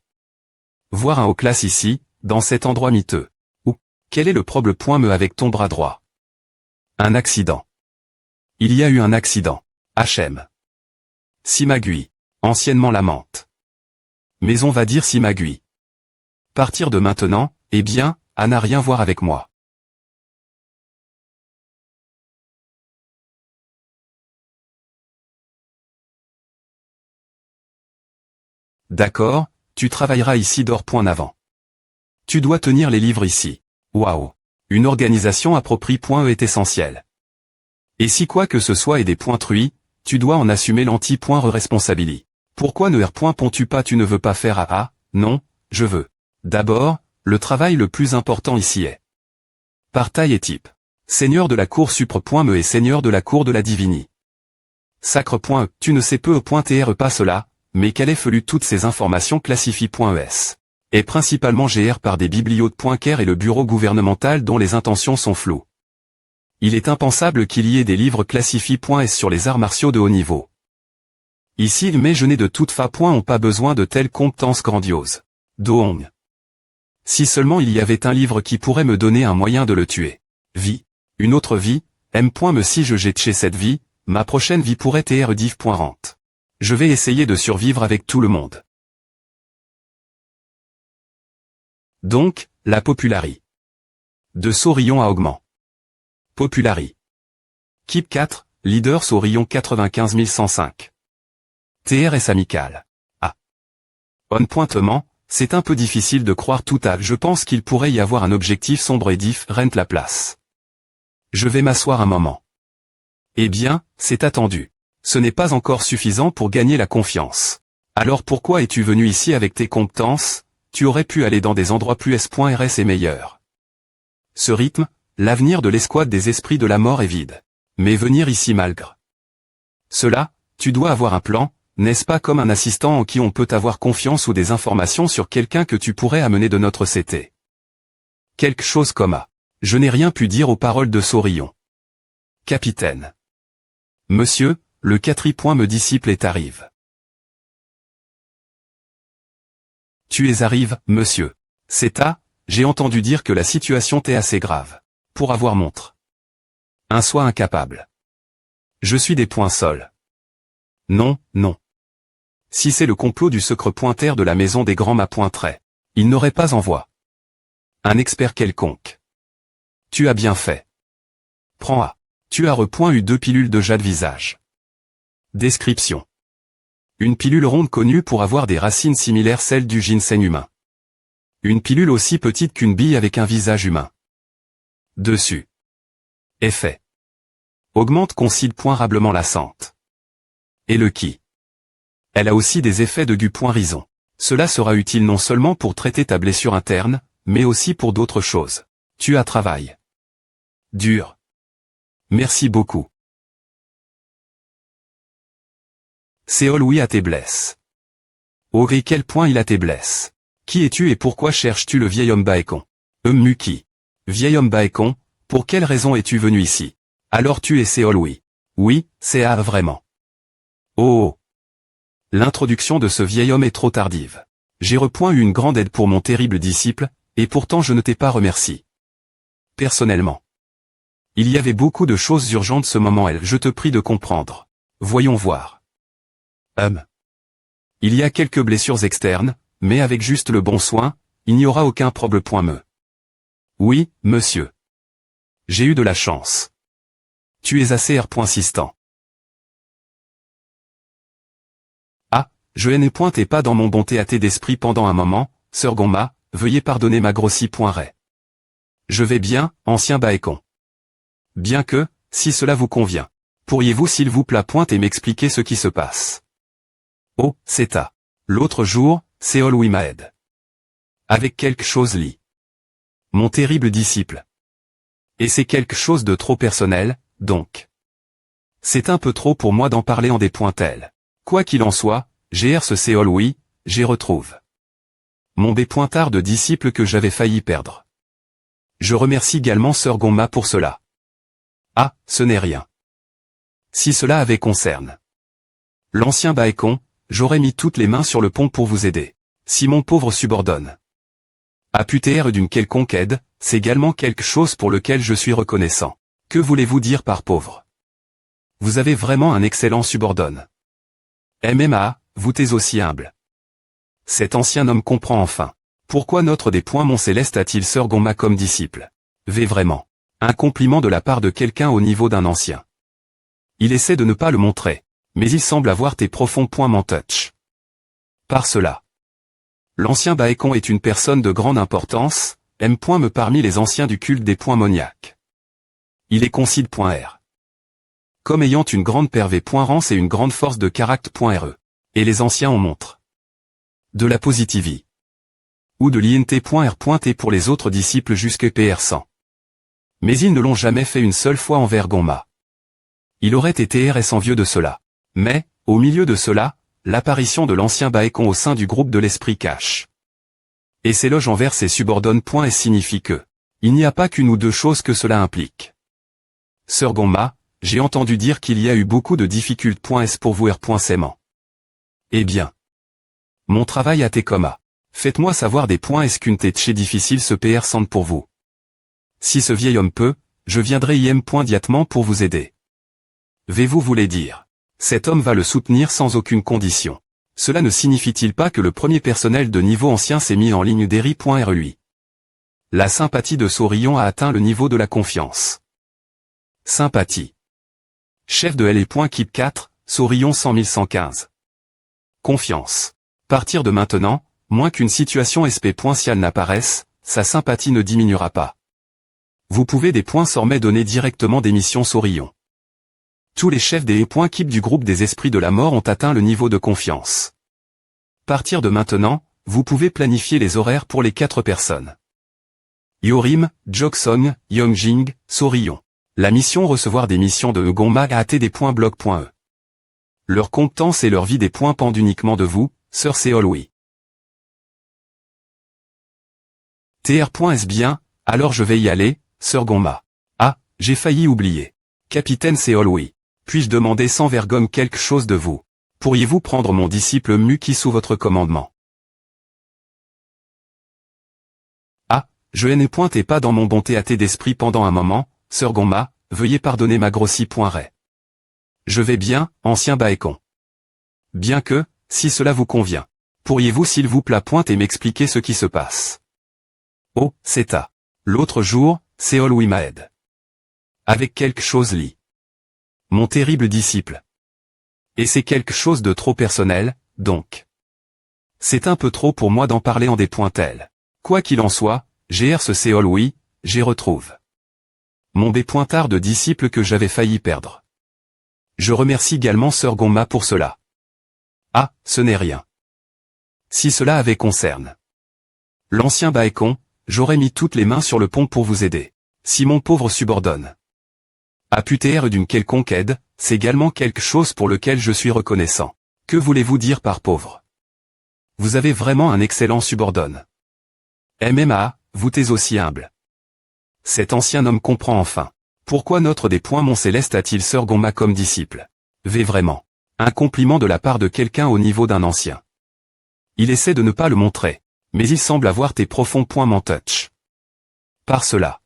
Voir un haut classe ici, dans cet endroit miteux. Ou, quel est le problème avec ton bras droit? Un accident. Il y a eu un accident. HM. Simagui. Anciennement la menthe. Mais on va dire Simagui. Partir de maintenant, eh bien, à n'a rien voir avec moi. D'accord, tu travailleras ici d'or. Avant. Tu dois tenir les livres ici. Waouh. Une organisation appropriée.e est essentielle. Et si quoi que ce soit est des points truie, tu dois en assumer l'anti-responsabilité. Pourquoi ne répondis-tu pas tu ne veux pas faire ah, non, je veux. D'abord, le travail le plus important ici est. Par taille et type. Seigneur de la cour supre.me et seigneur de la cour de la divini. Sacre.e, tu ne sais peu.tr pas cela, mais quel est felu toutes ces informations classifie.es. Et principalement gr par des bibliothèques et le bureau gouvernemental dont les intentions sont floues. Il est impensable qu'il y ait des livres classifie.es sur les arts martiaux de haut niveau. Ici mais je n'ai de toute ont pas besoin de telles compétences grandioses. Doong. Si seulement il y avait un livre qui pourrait me donner un moyen de le tuer. Vie. Une autre vie, m.me si je jette chez cette vie, ma prochaine vie pourrait être div.rente. Je vais essayer de survivre avec tout le monde. Donc, la popularité. De Saurillon à Augment. Populari. Kip 4, leader Saurillon 95105. TRS amical. Ah. On pointement, c'est un peu difficile de croire tout à. Je pense qu'il pourrait y avoir un objectif sombre et diff rente la place. Je vais m'asseoir un moment. Eh bien, c'est attendu. Ce n'est pas encore suffisant pour gagner la confiance. Alors pourquoi es-tu venu ici avec tes compétences? Tu aurais pu aller dans des endroits plus S.RS et meilleurs. Ce rythme, l'avenir de l'escouade des esprits de la mort est vide. Mais venir ici malgré cela, tu dois avoir un plan, n'est-ce pas, comme un assistant en qui on peut avoir confiance ou des informations sur quelqu'un que tu pourrais amener de notre CT. Quelque chose comme « Ah, je n'ai rien pu dire aux paroles de Saurillon. Capitaine. Monsieur, le 4. Me disciple et arrive. Tu es arrive, monsieur. C'est à, j'ai entendu dire que la situation t'est assez grave. Pour avoir montre. Un soit incapable. Je suis des points sols. Non, non. Si c'est le complot du secret pointaire de la maison des grands m'a pointerait. Il n'aurait pas envoi. Un expert quelconque. Tu as bien fait. Prends à. Tu as eu 2 pilules de jade visage. Description. Une pilule ronde connue pour avoir des racines similaires celles du ginseng humain. Une pilule aussi petite qu'une bille avec un visage humain. Dessus. Effet. Augmente considérablement la sente. Et le qui. Elle a aussi des effets de gu-rison. Cela sera utile non seulement pour traiter ta blessure interne, mais aussi pour d'autres choses. Tu as travail. Dur. Merci beaucoup. Séol oui à tes blesses. Ori quel point il a tes blesses. Qui es-tu et pourquoi cherches-tu le vieil homme Baekon? Muki. Vieil homme Baekon, pour quelle raison es-tu venu ici? Alors tu es Séol oui. Oui, c'est vraiment. Oh. L'introduction de ce vieil homme est trop tardive. J'ai eu une grande aide pour mon terrible disciple, et pourtant je ne t'ai pas remercié. Personnellement. Il y avait beaucoup de choses urgentes ce moment je te prie de comprendre. Voyons voir. Il y a quelques blessures externes, mais avec juste le bon soin, il n'y aura aucun problème. Oui, monsieur. J'ai eu de la chance. Tu es assez insistant. Ah, je n'ai pointé pas dans mon bon théâtre d'esprit pendant un moment, sœur Gonma, veuillez pardonner ma grossie pointet. Je vais bien, ancien Baekon. Bien que, si cela vous convient, pourriez-vous s'il vous plaît pointer et m'expliquer ce qui se passe? Oh, c'est à. L'autre jour, Séol oui m'aide. Avec quelque chose lit. Mon terrible disciple. Et c'est quelque chose de trop personnel, donc. C'est un peu trop pour moi d'en parler en des points tels. Quoi qu'il en soit, j'ai ce Séol oui, j'y retrouve. Mon bépointard de disciple que j'avais failli perdre. Je remercie également sœur Gonma pour cela. Ah, ce n'est rien. Si cela avait concerne l'ancien Baekon, j'aurais mis toutes les mains sur le pont pour vous aider. Si mon pauvre subordonne a pu taire d'une quelconque aide, c'est également quelque chose pour lequel je suis reconnaissant. Que voulez-vous dire par pauvre? Vous avez vraiment un excellent subordonne. MMA, vous t'es aussi humble. Cet ancien homme comprend enfin. Pourquoi notre des points Mont Céleste a-t-il sœur Gonma comme disciple? Vraiment. Un compliment de la part de quelqu'un au niveau d'un ancien. Il essaie de ne pas le montrer. Mais il semble avoir tes profonds points m'en touch. Par cela. L'ancien Baekon est une personne de grande importance, me parmi les anciens du culte des points moniaques. Il est consid.r. Comme ayant une grande pervers.rance et une grande force de caractère.re. Et les anciens en montrent. De la positivie. Ou de l'int.r.t pour les autres disciples jusqu'à PR100. Mais ils ne l'ont jamais fait une seule fois envers Gonma. Il aurait été RS envieux de cela. Mais, au milieu de cela, l'apparition de l'ancien Baekon au sein du groupe de l'esprit cache. Et s'éloge envers ses subordonnes. Et signifie que, il n'y a pas qu'une ou deux choses que cela implique. Sœur Gonma, j'ai entendu dire qu'il y a eu beaucoup de difficultés. Pour vous R.Sément. Eh bien. Mon travail a été coma. Faites-moi savoir des points est-ce qu'une tête difficile se PR sente pour vous. Si ce vieil homme peut, je viendrai immédiatement pour vous aider. Vais-vous voulez dire? Cet homme va le soutenir sans aucune condition. Cela ne signifie-t-il pas que le premier personnel de niveau ancien s'est mis en ligne d'Eri.R lui? La sympathie de Saurillon a atteint le niveau de la confiance. Sympathie. Chef de L.Kip 4, Saurillon 100 115. Confiance. Partir de maintenant, moins qu'une situation SP.ciale n'apparaisse, sa sympathie ne diminuera pas. Vous pouvez des points sormets donner directement des missions Saurillon. Tous les chefs des keep du groupe des esprits de la mort ont atteint le niveau de confiance. Partir de maintenant, vous pouvez planifier les horaires pour les 4 personnes. Yorim, Joksong, Yongjing, Sorillon. La mission recevoir des missions de Gongma a atteint des points bloc.e. Leur compétence et leur vie des points pendent uniquement de vous, Sir Seol-Wi. Tr.s bien, alors je vais y aller, Sir Gongma. Ah, j'ai failli oublier. Capitaine Seol-Wi. Puis-je demander sans vergogne quelque chose de vous? Pourriez-vous prendre mon disciple Muki sous votre commandement? Ah, je n'ai pointé pas dans mon bon théâtre d'esprit pendant un moment, Sir Gongma, veuillez pardonner ma grossie poiret. Je vais bien, ancien Baekon. Bien que, si cela vous convient, pourriez-vous s'il vous plaît pointer et m'expliquer ce qui se passe? Oh, c'est à. L'autre jour, Seol-Wi m'aide. Avec quelque chose lit. Mon terrible disciple. Et c'est quelque chose de trop personnel, donc. C'est un peu trop pour moi d'en parler en des points tels. Quoi qu'il en soit, GR ce Seol-Wi, j'y retrouve. Mon pointard de disciple que j'avais failli perdre. Je remercie également Sir Gongma pour cela. Ah, ce n'est rien. Si cela avait concerne l'ancien Baekon, j'aurais mis toutes les mains sur le pont pour vous aider. Si mon pauvre subordonne a pu taire d'une quelconque aide, c'est également quelque chose pour lequel je suis reconnaissant. Que voulez-vous dire par pauvre? Vous avez vraiment un excellent subordonne. MMA, vous êtes aussi humble. Cet ancien homme comprend enfin. Pourquoi notre des points Mont Céleste a-t-il Sir Gongma comme disciple? Vraiment. Un compliment de la part de quelqu'un au niveau d'un ancien. Il essaie de ne pas le montrer, mais il semble avoir tes profonds points Mont Touch. Par cela.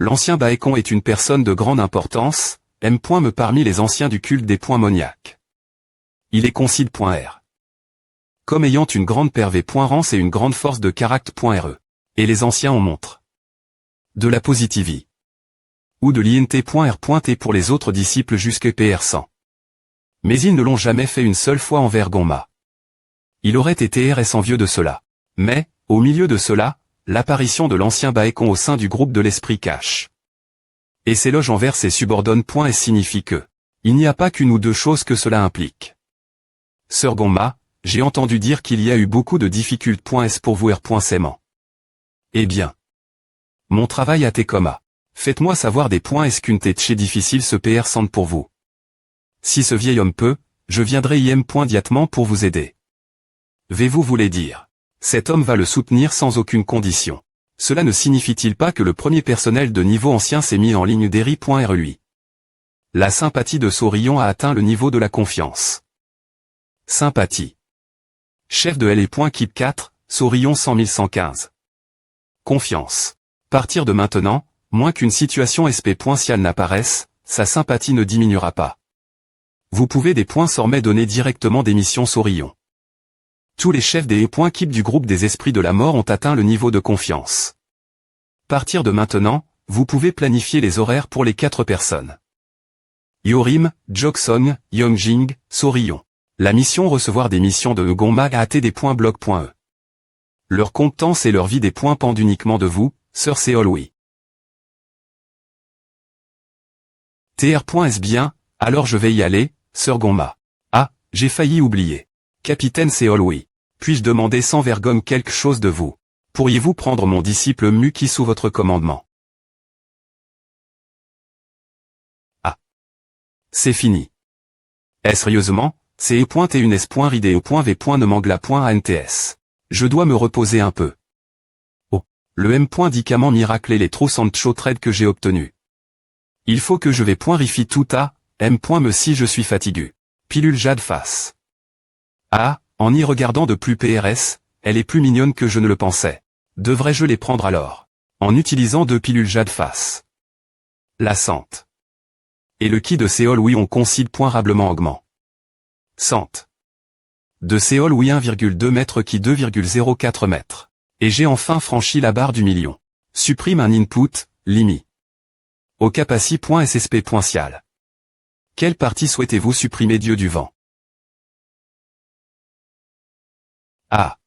L'ancien Baekon est une personne de grande importance, me parmi les anciens du culte des points moniaques. Il est concide.r. Comme ayant une grande pervée.rance et une grande force de caractère.re. Et les anciens en montrent. De la positivie. Ou de l'INT.R.T pour les autres disciples jusque PR100. Mais ils ne l'ont jamais fait une seule fois envers Gongma. Il aurait été RS envieux de cela. Mais, au milieu de cela, l'apparition de l'ancien Baekon au sein du groupe de l'esprit cache. Et s'éloge envers ses subordonnes.S signifie que, il n'y a pas qu'une ou deux choses que cela implique. Sir Gongma, j'ai entendu dire qu'il y a eu beaucoup de difficultés.S pour vous R.Saiement. Eh bien. Mon travail a été coma. Faites-moi savoir des points est-ce qu'une tête chez difficile ce PR sente pour vous. Si ce vieil homme peut, je viendrai immédiatement pour vous aider. Vais-vous voulez dire. Cet homme va le soutenir sans aucune condition. Cela ne signifie-t-il pas que le premier personnel de niveau ancien s'est mis en ligne d'Eri.R lui? La sympathie de Sorillon a atteint le niveau de la confiance. Sympathie. Chef de L.Keep 4, Sorillon 100 115. Confiance. Partir de maintenant, moins qu'une situation SP.ciale n'apparaisse, sa sympathie ne diminuera pas. Vous pouvez des points sormets donner directement des missions Sorillon. Tous les chefs des keep du groupe des esprits de la mort ont atteint le niveau de confiance. Partir de maintenant, vous pouvez planifier les horaires pour les 4 personnes. Yorim, Joksong, Yongjing, Sorillon. La mission recevoir des missions de Gongma a atteint des points bloc.e. Leur compétence et leur vie des points pendent uniquement de vous, Sir Seol-Wi. Tr.s bien, alors je vais y aller, Sir Gongma. Ah, j'ai failli oublier. Capitaine Seol-Wi. Puis-je demander sans vergogne quelque chose de vous? Pourriez-vous prendre mon disciple Muki sous votre commandement? Ah. C'est fini. Sérieusement, c'est et une S.ridé.v. ne mangla.ants. Je dois me reposer un peu. Oh. Le M.dicament miracle et les trop Sancho trade que j'ai obtenu. Il faut que je vais rifi tout à, me si je suis fatigué. Pilule jade face. Ah, en y regardant de plus PRS, elle est plus mignonne que je ne le pensais. Devrais-je les prendre alors? En utilisant 2 pilules jade face. La sente. Et le ki de Seol-Wi on considérablement augment. Sente. De Seol-Wi 1,2 mètres qui 2,04 mètres. Et j'ai enfin franchi la barre du million. Supprime un input, limi. Au capaci.ssp.cial. Quelle partie souhaitez-vous supprimer Dieu du vent? Ah.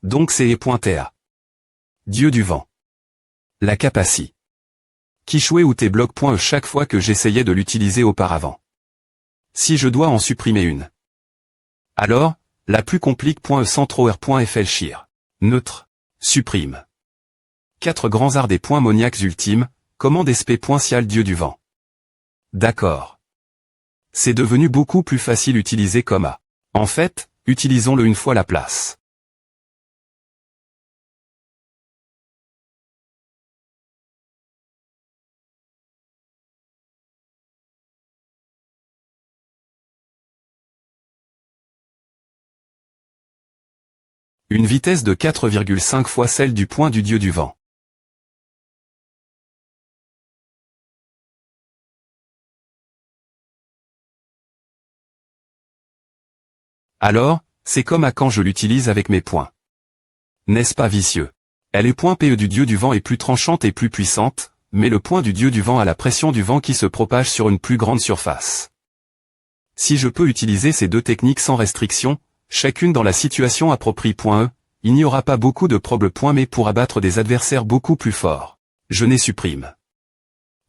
Donc c'est .ta. Dieu du vent. La capaci. Kichoué ou tblock.e chaque fois que j'essayais de l'utiliser auparavant. Si je dois en supprimer une. Alors, la plus complique.e centroer.flshir. Neutre. Supprime. 4 grands arts des points moniaques ultimes, commande sp.cial dieu du vent. D'accord. C'est devenu beaucoup plus facile utiliser comme A. En fait, utilisons-le une fois la place. Une vitesse de 4,5 fois celle du point du dieu du vent. Alors, c'est comme à quand je l'utilise avec mes points. N'est-ce pas vicieux? Elle est point PE du dieu du vent est plus tranchante et plus puissante, mais le point du dieu du vent a la pression du vent qui se propage sur une plus grande surface. Si je peux utiliser ces deux techniques sans restriction, chacune dans la situation appropriée. E, il n'y aura pas beaucoup de problèmes. Mais pour abattre des adversaires beaucoup plus forts, je n'ai supprime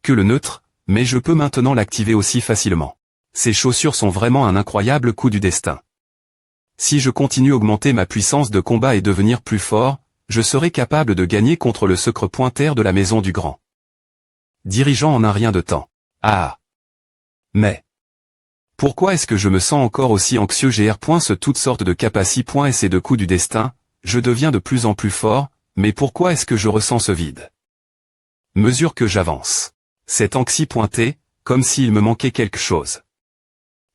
que le neutre, mais je peux maintenant l'activer aussi facilement. Ces chaussures sont vraiment un incroyable coup du destin. Si je continue à augmenter ma puissance de combat et devenir plus fort, je serai capable de gagner contre le secret pointer de la maison du grand dirigeant en un rien de temps. Ah! Mais pourquoi est-ce que je me sens encore aussi anxieux? Ce toutes sortes de capacités. Et ces deux coups du destin, je deviens de plus en plus fort, mais pourquoi est-ce que je ressens ce vide? Mesure que j'avance. Cette anxie pointée, comme s'il me manquait quelque chose.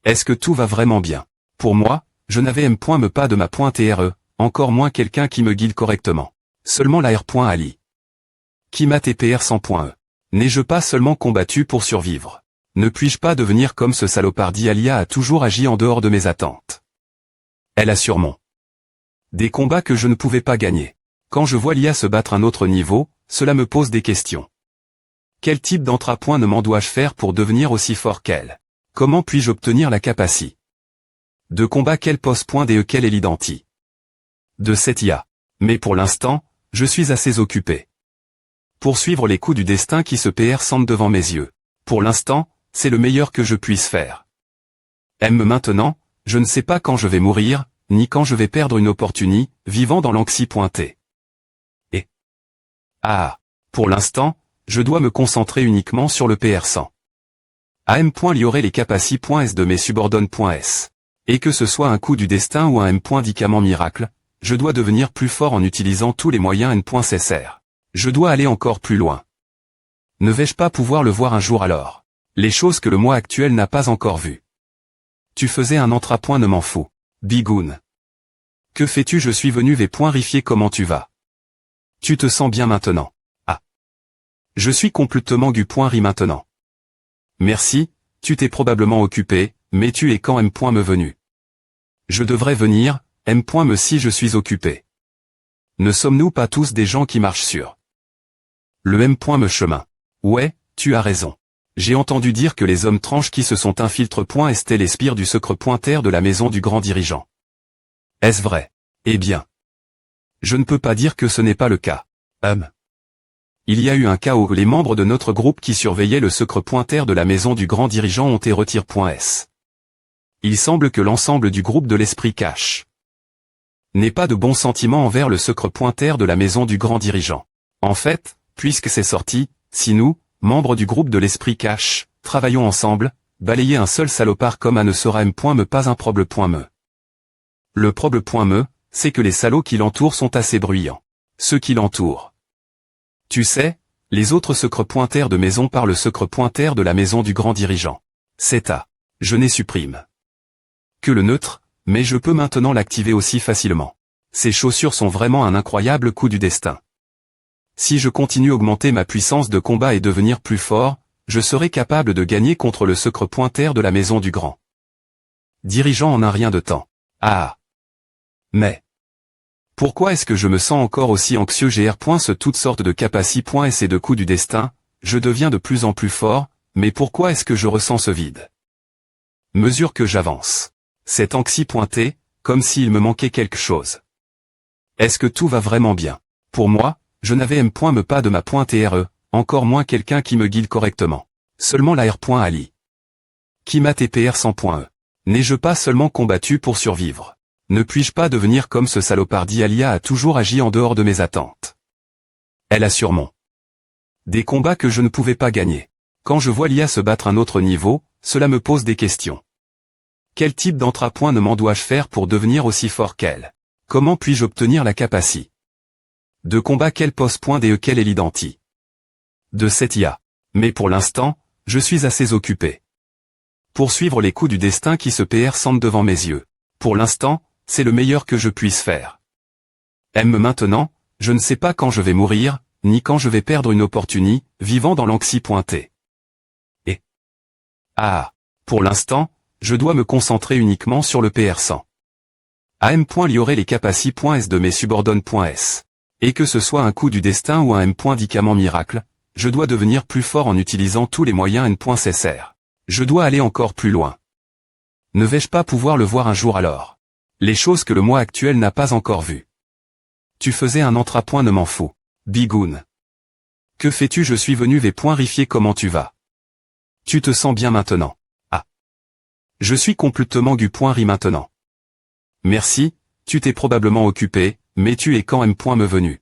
Est-ce que tout va vraiment bien? Pour moi, je n'avais me pas de ma pointe RE, encore moins quelqu'un qui me guide correctement. Seulement la R.Ali. Qui m'a TPR 100.E. N'ai-je pas seulement combattu pour survivre? Ne puis-je pas devenir comme ce salopardi? Alia a toujours agi en dehors de mes attentes. Elle assure mon des combats que je ne pouvais pas gagner. Quand je vois Lia se battre à un autre niveau, cela me pose des questions. Quel type d'entrapoint dois-je faire pour devenir aussi fort qu'elle? Comment puis-je obtenir la capacité de combat? Quel poste.de quel est l'identi de cette IA? Mais pour l'instant, je suis assez occupé pour suivre les coups du destin qui se sentent devant mes yeux. Pour l'instant, c'est le meilleur que je puisse faire. Maintenant, je ne sais pas quand je vais mourir, ni quand je vais perdre une opportunité, vivant dans l'anxie pointée. Et pour l'instant, je dois me concentrer uniquement sur le PR100. Il y aurait les capacités.s de mes subordonnes.s. Et que ce soit un coup du destin ou un M.dicament miracle, je dois devenir plus fort en utilisant tous les moyens N.cr. Je dois aller encore plus loin. Ne vais-je pas pouvoir le voir un jour alors? Les choses que le moi actuel n'a pas encore vues. Tu faisais un entrapoint, ne m'en fous. Bigoun. Que fais-tu? Je suis venu vérifier comment tu vas. Tu te sens bien maintenant? Ah. Je suis complètement ri maintenant. Merci, tu t'es probablement occupé, mais tu es quand me venu. Je devrais venir, me si je suis occupé. Ne sommes-nous pas tous des gens qui marchent sur le me chemin? Ouais, tu as raison. J'ai entendu dire que les hommes tranches qui se sont infiltrés. Les spires du secret pointer de la maison du grand dirigeant. Est-ce vrai? Eh bien. Je ne peux pas dire que ce n'est pas le cas. Il y a eu un cas où les membres de notre groupe qui surveillaient le secret pointer de la maison du grand dirigeant ont été retirés. Il semble que l'ensemble du groupe de l'esprit cache n'ait pas de bons sentiments envers le secret pointer de la maison du grand dirigeant. En fait, puisque c'est sorti, si nous, membres du groupe de l'esprit cache, travaillons ensemble, balayer un seul salopard comme ne sera me pas un problème. Le problème, c'est que les salauds qui l'entourent sont assez bruyants. Ceux qui l'entourent. Tu sais, les autres secrets pointers de maison par le secret pointer de la maison du grand dirigeant. C'est à. Je n'ai supprime que le neutre, mais je peux maintenant l'activer aussi facilement. Ces chaussures sont vraiment un incroyable coup du destin. Si je continue à augmenter ma puissance de combat et devenir plus fort, je serai capable de gagner contre le secret pointer de la maison du grand dirigeant en un rien de temps. Ah! Mais pourquoi est-ce que je me sens encore aussi anxieux? Ce toutes sortes de capacités. Et ces deux coups du destin, je deviens de plus en plus fort, mais pourquoi est-ce que je ressens ce vide? Mesure que j'avance. Cette anxie pointée, comme s'il me manquait quelque chose. Est-ce que tout va vraiment bien? Pour moi, je n'avais pas de ma pointe RE, encore moins quelqu'un qui me guide correctement. Seulement la R.Ali. Qui m'a TPR 100.E. N'ai-je pas seulement combattu pour survivre? Ne puis-je pas devenir comme ce salopard d'Alia a toujours agi en dehors de mes attentes? Elle assure mon. Des combats que je ne pouvais pas gagner. Quand je vois l'IA se battre à un autre niveau, cela me pose des questions. Quel type d'entrapointement dois-je faire pour devenir aussi fort qu'elle? Comment puis-je obtenir la capacité de combat? Quel post-point DE? Quel est l'identi de cette IA? Mais pour l'instant, je suis assez occupé. Poursuivre les coups du destin qui se sentent devant mes yeux. Pour l'instant, c'est le meilleur que je puisse faire. Aime maintenant, je ne sais pas quand je vais mourir, ni quand je vais perdre une opportunité, vivant dans l'anxi-pointé. Et pour l'instant, je dois me concentrer uniquement sur le PR100. AM.liorer les capacités.s de mes subordonnes.s. Et que ce soit un coup du destin ou un M.dicament miracle, je dois devenir plus fort en utilisant tous les moyens N.cr. Je dois aller encore plus loin. Ne vais-je pas pouvoir le voir un jour alors? Les choses que le moi actuel n'a pas encore vues. Tu faisais un entrapointement fou. Bigoun. Que fais-tu? Je suis venu vérifier comment tu vas. Tu te sens bien maintenant? Je suis complètement ri maintenant. Merci, tu t'es probablement occupé, mais tu es quand me venu.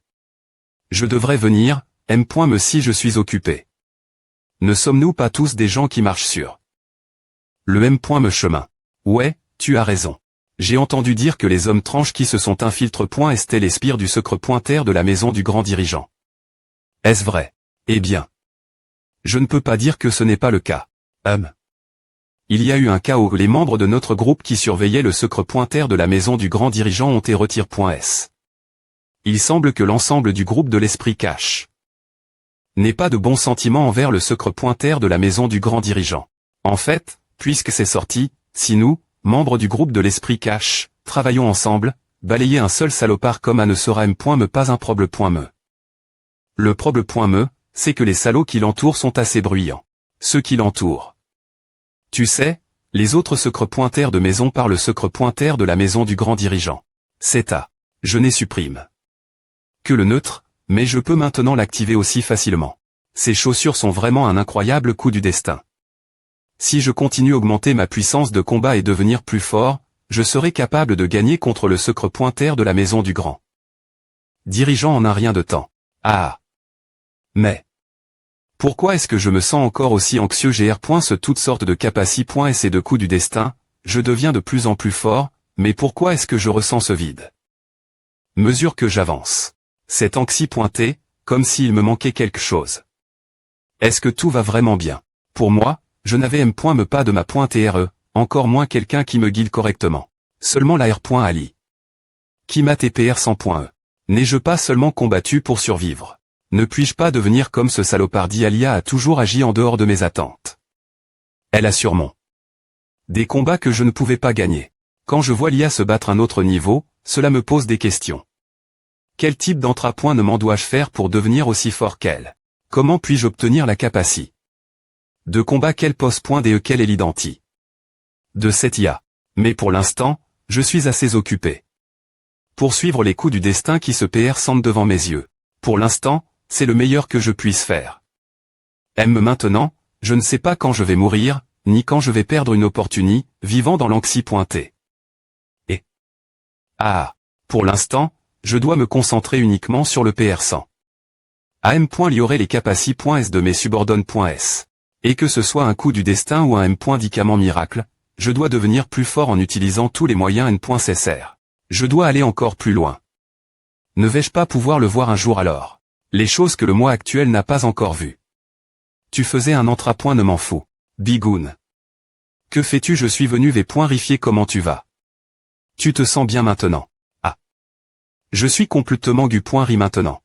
Je devrais venir, me si je suis occupé. Ne sommes-nous pas tous des gens qui marchent sur le me chemin? Ouais, tu as raison. J'ai entendu dire que les hommes tranches qui se sont infiltrés. Les spires du secret pointer de la maison du grand dirigeant. Est-ce vrai? Eh bien. Je ne peux pas dire que ce n'est pas le cas. Il y a eu un cas où les membres de notre groupe qui surveillaient le secret pointer de la maison du grand dirigeant ont été retirés. Il semble que l'ensemble du groupe de l'esprit cache n'ait pas de bons sentiments envers le secret pointer de la maison du grand dirigeant. En fait, puisque c'est sorti, si nous, membres du groupe de l'esprit cache, travaillons ensemble, balayer un seul salopard comme un ne sera me pas un problème. Le problème, c'est que les salauds qui l'entourent sont assez bruyants. Ceux qui l'entourent. Tu sais, les autres secrets pointers de maison par le secret pointer de la maison du grand dirigeant. C'est je n'ai supprime que le neutre, mais je peux maintenant l'activer aussi facilement. Ces chaussures sont vraiment un incroyable coup du destin. Si je continue à augmenter ma puissance de combat et devenir plus fort, je serai capable de gagner contre le secret pointer de la maison du grand dirigeant en un rien de temps. Mais pourquoi est-ce que je me sens encore aussi anxieux? Ce toutes sortes de capacités. Et de coups du destin, je deviens de plus en plus fort, mais pourquoi est-ce que je ressens ce vide? Mesure que j'avance. Cet anxi pointé, comme s'il me manquait quelque chose. Est-ce que tout va vraiment bien? Pour moi, je n'avais pas de ma .re, encore moins quelqu'un qui me guide correctement. Seulement la R.Ali. Qui m'a TPR 100.E. N'ai-je pas seulement combattu pour survivre? Ne puis-je pas devenir comme ce salopard d'Alia a toujours agi en dehors de mes attentes? Elle assure mon. Des combats que je ne pouvais pas gagner. Quand je vois l'IA se battre à un autre niveau, cela me pose des questions. Quel type d'entrapointement dois-je faire pour devenir aussi fort qu'elle? Comment puis-je obtenir la capacité de combat? Quel post-point DE? Quel est l'identi de cette IA? Mais pour l'instant, je suis assez occupé. Poursuivre les coups du destin qui se sentent devant mes yeux. Pour l'instant, c'est le meilleur que je puisse faire. Maintenant, je ne sais pas quand je vais mourir, ni quand je vais perdre une opportunité, vivant dans l'anxi-pointé. Et pour l'instant, je dois me concentrer uniquement sur le PR100. AM.liorer les capacités.s de mes subordonnes.s. Et que ce soit un coup du destin ou un M.dicament miracle, je dois devenir plus fort en utilisant tous les moyens N.cr. Je dois aller encore plus loin. Ne vais-je pas pouvoir le voir un jour alors? Les choses que le moi actuel n'a pas encore vues. Tu faisais un entrapointement fou. Bigoun. Que fais-tu? Je suis venu vérifier comment tu vas. Tu te sens bien maintenant? Je suis complètement ri maintenant.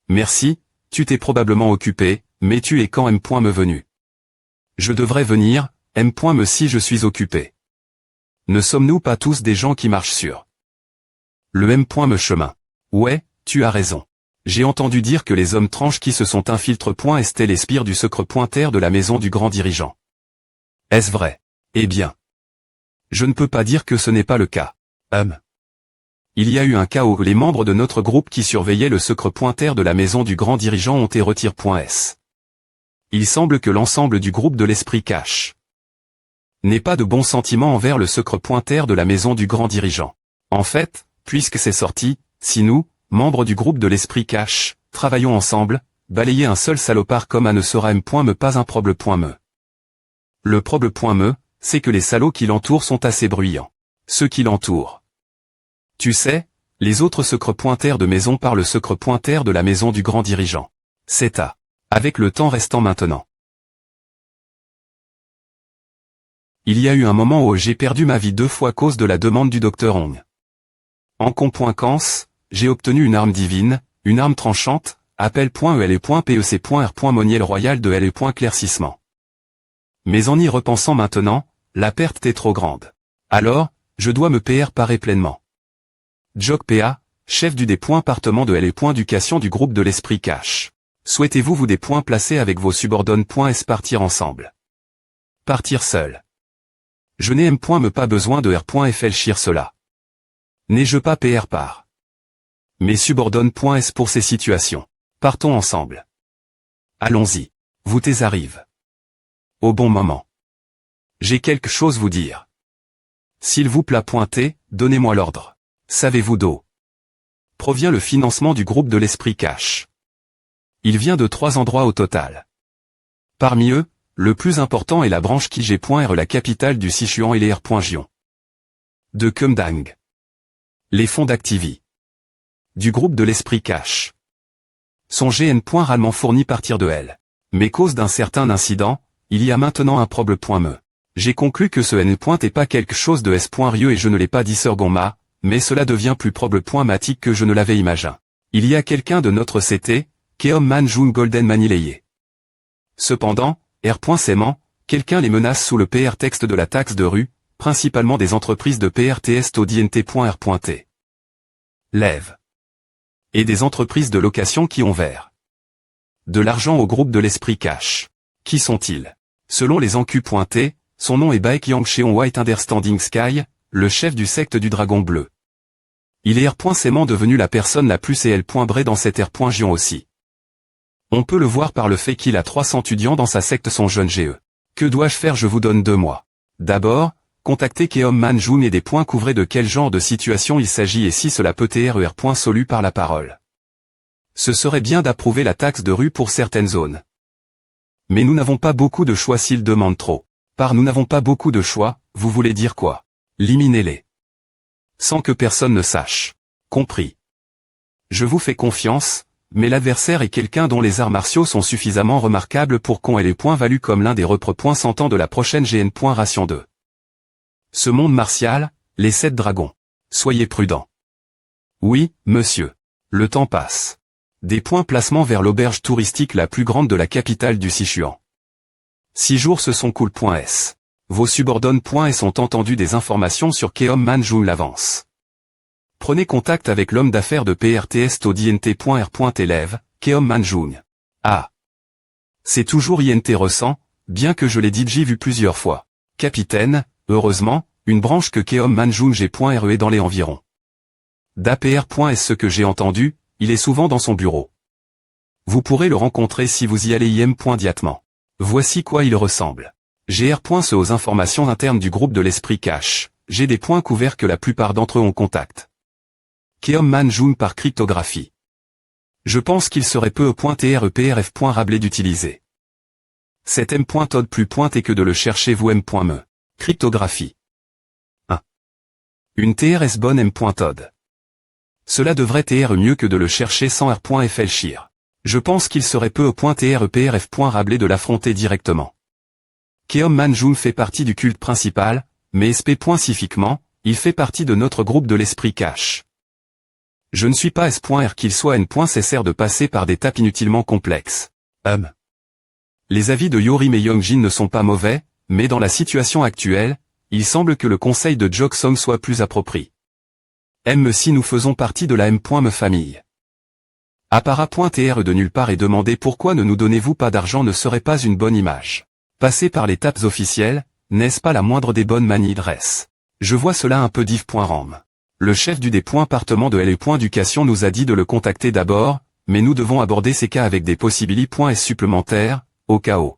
Merci, tu t'es probablement occupé, mais tu es quand me venu. Je devrais venir, me si je suis occupé. Ne sommes-nous pas tous des gens qui marchent sur le me chemin? Ouais, tu as raison. J'ai entendu dire que les hommes tranches qui se sont infiltrés. Les spires du secret pointer de la maison du grand dirigeant. Est-ce vrai? Eh bien. Je ne peux pas dire que ce n'est pas le cas. Il y a eu un cas où les membres de notre groupe qui surveillaient le secret pointer de la maison du grand dirigeant ont été retirés. Il semble que l'ensemble du groupe de l'esprit cache n'ait pas de bons sentiments envers le secret pointer de la maison du grand dirigeant. En fait, puisque c'est sorti, si nous, membres du groupe de l'esprit cache, travaillons ensemble, balayer un seul salopard comme un ne sera me pas un problème. Le problème, c'est que les salauds qui l'entourent sont assez bruyants. Ceux qui l'entourent. Tu sais, les autres secrets pointers de maison par le secret pointer de la maison du grand dirigeant. C'est à. Avec le temps restant maintenant. Il y a eu un moment où j'ai perdu ma vie 2 fois à cause de la demande du Dr Hong. En conséquence, j'ai obtenu une arme divine, une arme tranchante, appel.ele.pec.r. Moniel royal de L.Claircissement. Mais en y repensant maintenant, la perte est trop grande. Alors, je dois me préparer pleinement. Jok PA, chef du département de L.Éducation du groupe de l'esprit cache. Souhaitez-vous vous des points placés avec vos subordonnes. Est-ce partir ensemble? Partir seul. Je n'ai pas besoin de R.Fléchir cela. N'ai-je pas PR par mes subordonnes. Est pour ces situations. Partons ensemble. Allons-y. Vous arrive. Au bon moment. J'ai quelque chose vous dire. S'il vous plaît donnez-moi l'ordre. Savez-vous d'où provient le financement du groupe de l'esprit cache? Il vient de 3 endroits au total. Parmi eux, le plus important est la branche Kij.R, la capitale du Sichuan et les R.Gion. De Kumdang. Les fonds d'Activi. Du groupe de l'esprit cache. Sont GN. Fournis partir de L. Mais cause d'un certain incident, il y a maintenant un problème. J'ai conclu que ce N. n'est pas quelque chose de S.Rieux et je ne l'ai pas dit Goma, mais cela devient plus problématique que je ne l'avais imaginé. Il y a quelqu'un de notre CT, Keom Manjun Golden Manileye. Cependant, R.Saiement, quelqu'un les menace sous le PR texte de la taxe de rue, principalement des entreprises de PRTS Todient.R.T. Lève. Et des entreprises de location qui ont vers de l'argent au groupe de l'esprit cache. Qui sont-ils? Selon les encu.T, son nom est Baek Yangcheon White Understanding Sky, le chef du secte du dragon bleu. Il est R.Saiement devenu la personne la plus CL.bré dans cette R.Gion aussi. On peut le voir par le fait qu'il a 300 étudiants dans sa secte son jeune GE. Que dois-je faire? Je vous donne 2 mois. D'abord, contactez Keom Manjun et des points couvrez de quel genre de situation il s'agit et si cela peut être solu par la parole. Ce serait bien d'approuver la taxe de rue pour certaines zones. Mais nous n'avons pas beaucoup de choix s'ils demandent trop. Par nous n'avons pas beaucoup de choix, vous voulez dire quoi? Liminez-les. Sans que personne ne sache. Compris. Je vous fais confiance, mais l'adversaire est quelqu'un dont les arts martiaux sont suffisamment remarquables pour qu'on ait les points valus comme l'un des repres.100 de la prochaine GN. Ration 2. Ce monde martial, les 7 dragons. Soyez prudents. Oui, monsieur. Le temps passe. Des points placement vers l'auberge touristique la plus grande de la capitale du Sichuan. 6 jours se sont cool.s. Vos subordonnes.s ont entendu des informations sur Keom Manjun l'avance. Prenez contact avec l'homme d'affaires de PRTS Todient.R.Élève, Keom Manjun. Ah. C'est toujours INT ressent, bien que je l'ai déjà vu plusieurs fois. Capitaine, heureusement, une branche que Keom Manjun G.RE est dans les environs. d'APR.S ce que j'ai entendu, il est souvent dans son bureau. Vous pourrez le rencontrer si vous y allez im.diatement. Voici quoi il ressemble. GR.se aux informations internes du groupe de l'esprit cache, j'ai des points couverts que la plupart d'entre eux ont contact. Keom Manjun par cryptographie. Je pense qu'il serait peu .TREPRF.Rabelais d'utiliser. Cet M.Todd plus pointé que de le chercher vous M.me. Cryptographie. 1. Une TRS bonne M.Todd. Cela devrait être mieux que de le chercher sans R.Fléchir. Je pense qu'il serait peu .TREPRF.Rabelais de l'affronter directement. Keom Manjun fait partie du culte principal, mais spécifiquement, il fait partie de notre groupe de l'esprit cache. Je ne suis pas S.R qu'il soit N.Cessère de passer par des tapes inutilement complexes. Les avis de Yorim et Yongjin ne sont pas mauvais, mais dans la situation actuelle, il semble que le conseil de Jok Song soit plus approprié. Si nous faisons partie de la M.me famille. Appara.tr de nulle part et demander pourquoi ne nous donnez-vous pas d'argent ne serait pas une bonne image. Passer par les tapes officielles, n'est-ce pas la moindre des bonnes manies dresse. Je vois cela un peu div.ram. Le chef du département de l'éducation nous a dit de le contacter d'abord, mais nous devons aborder ces cas avec des possibilités supplémentaires, au cas où.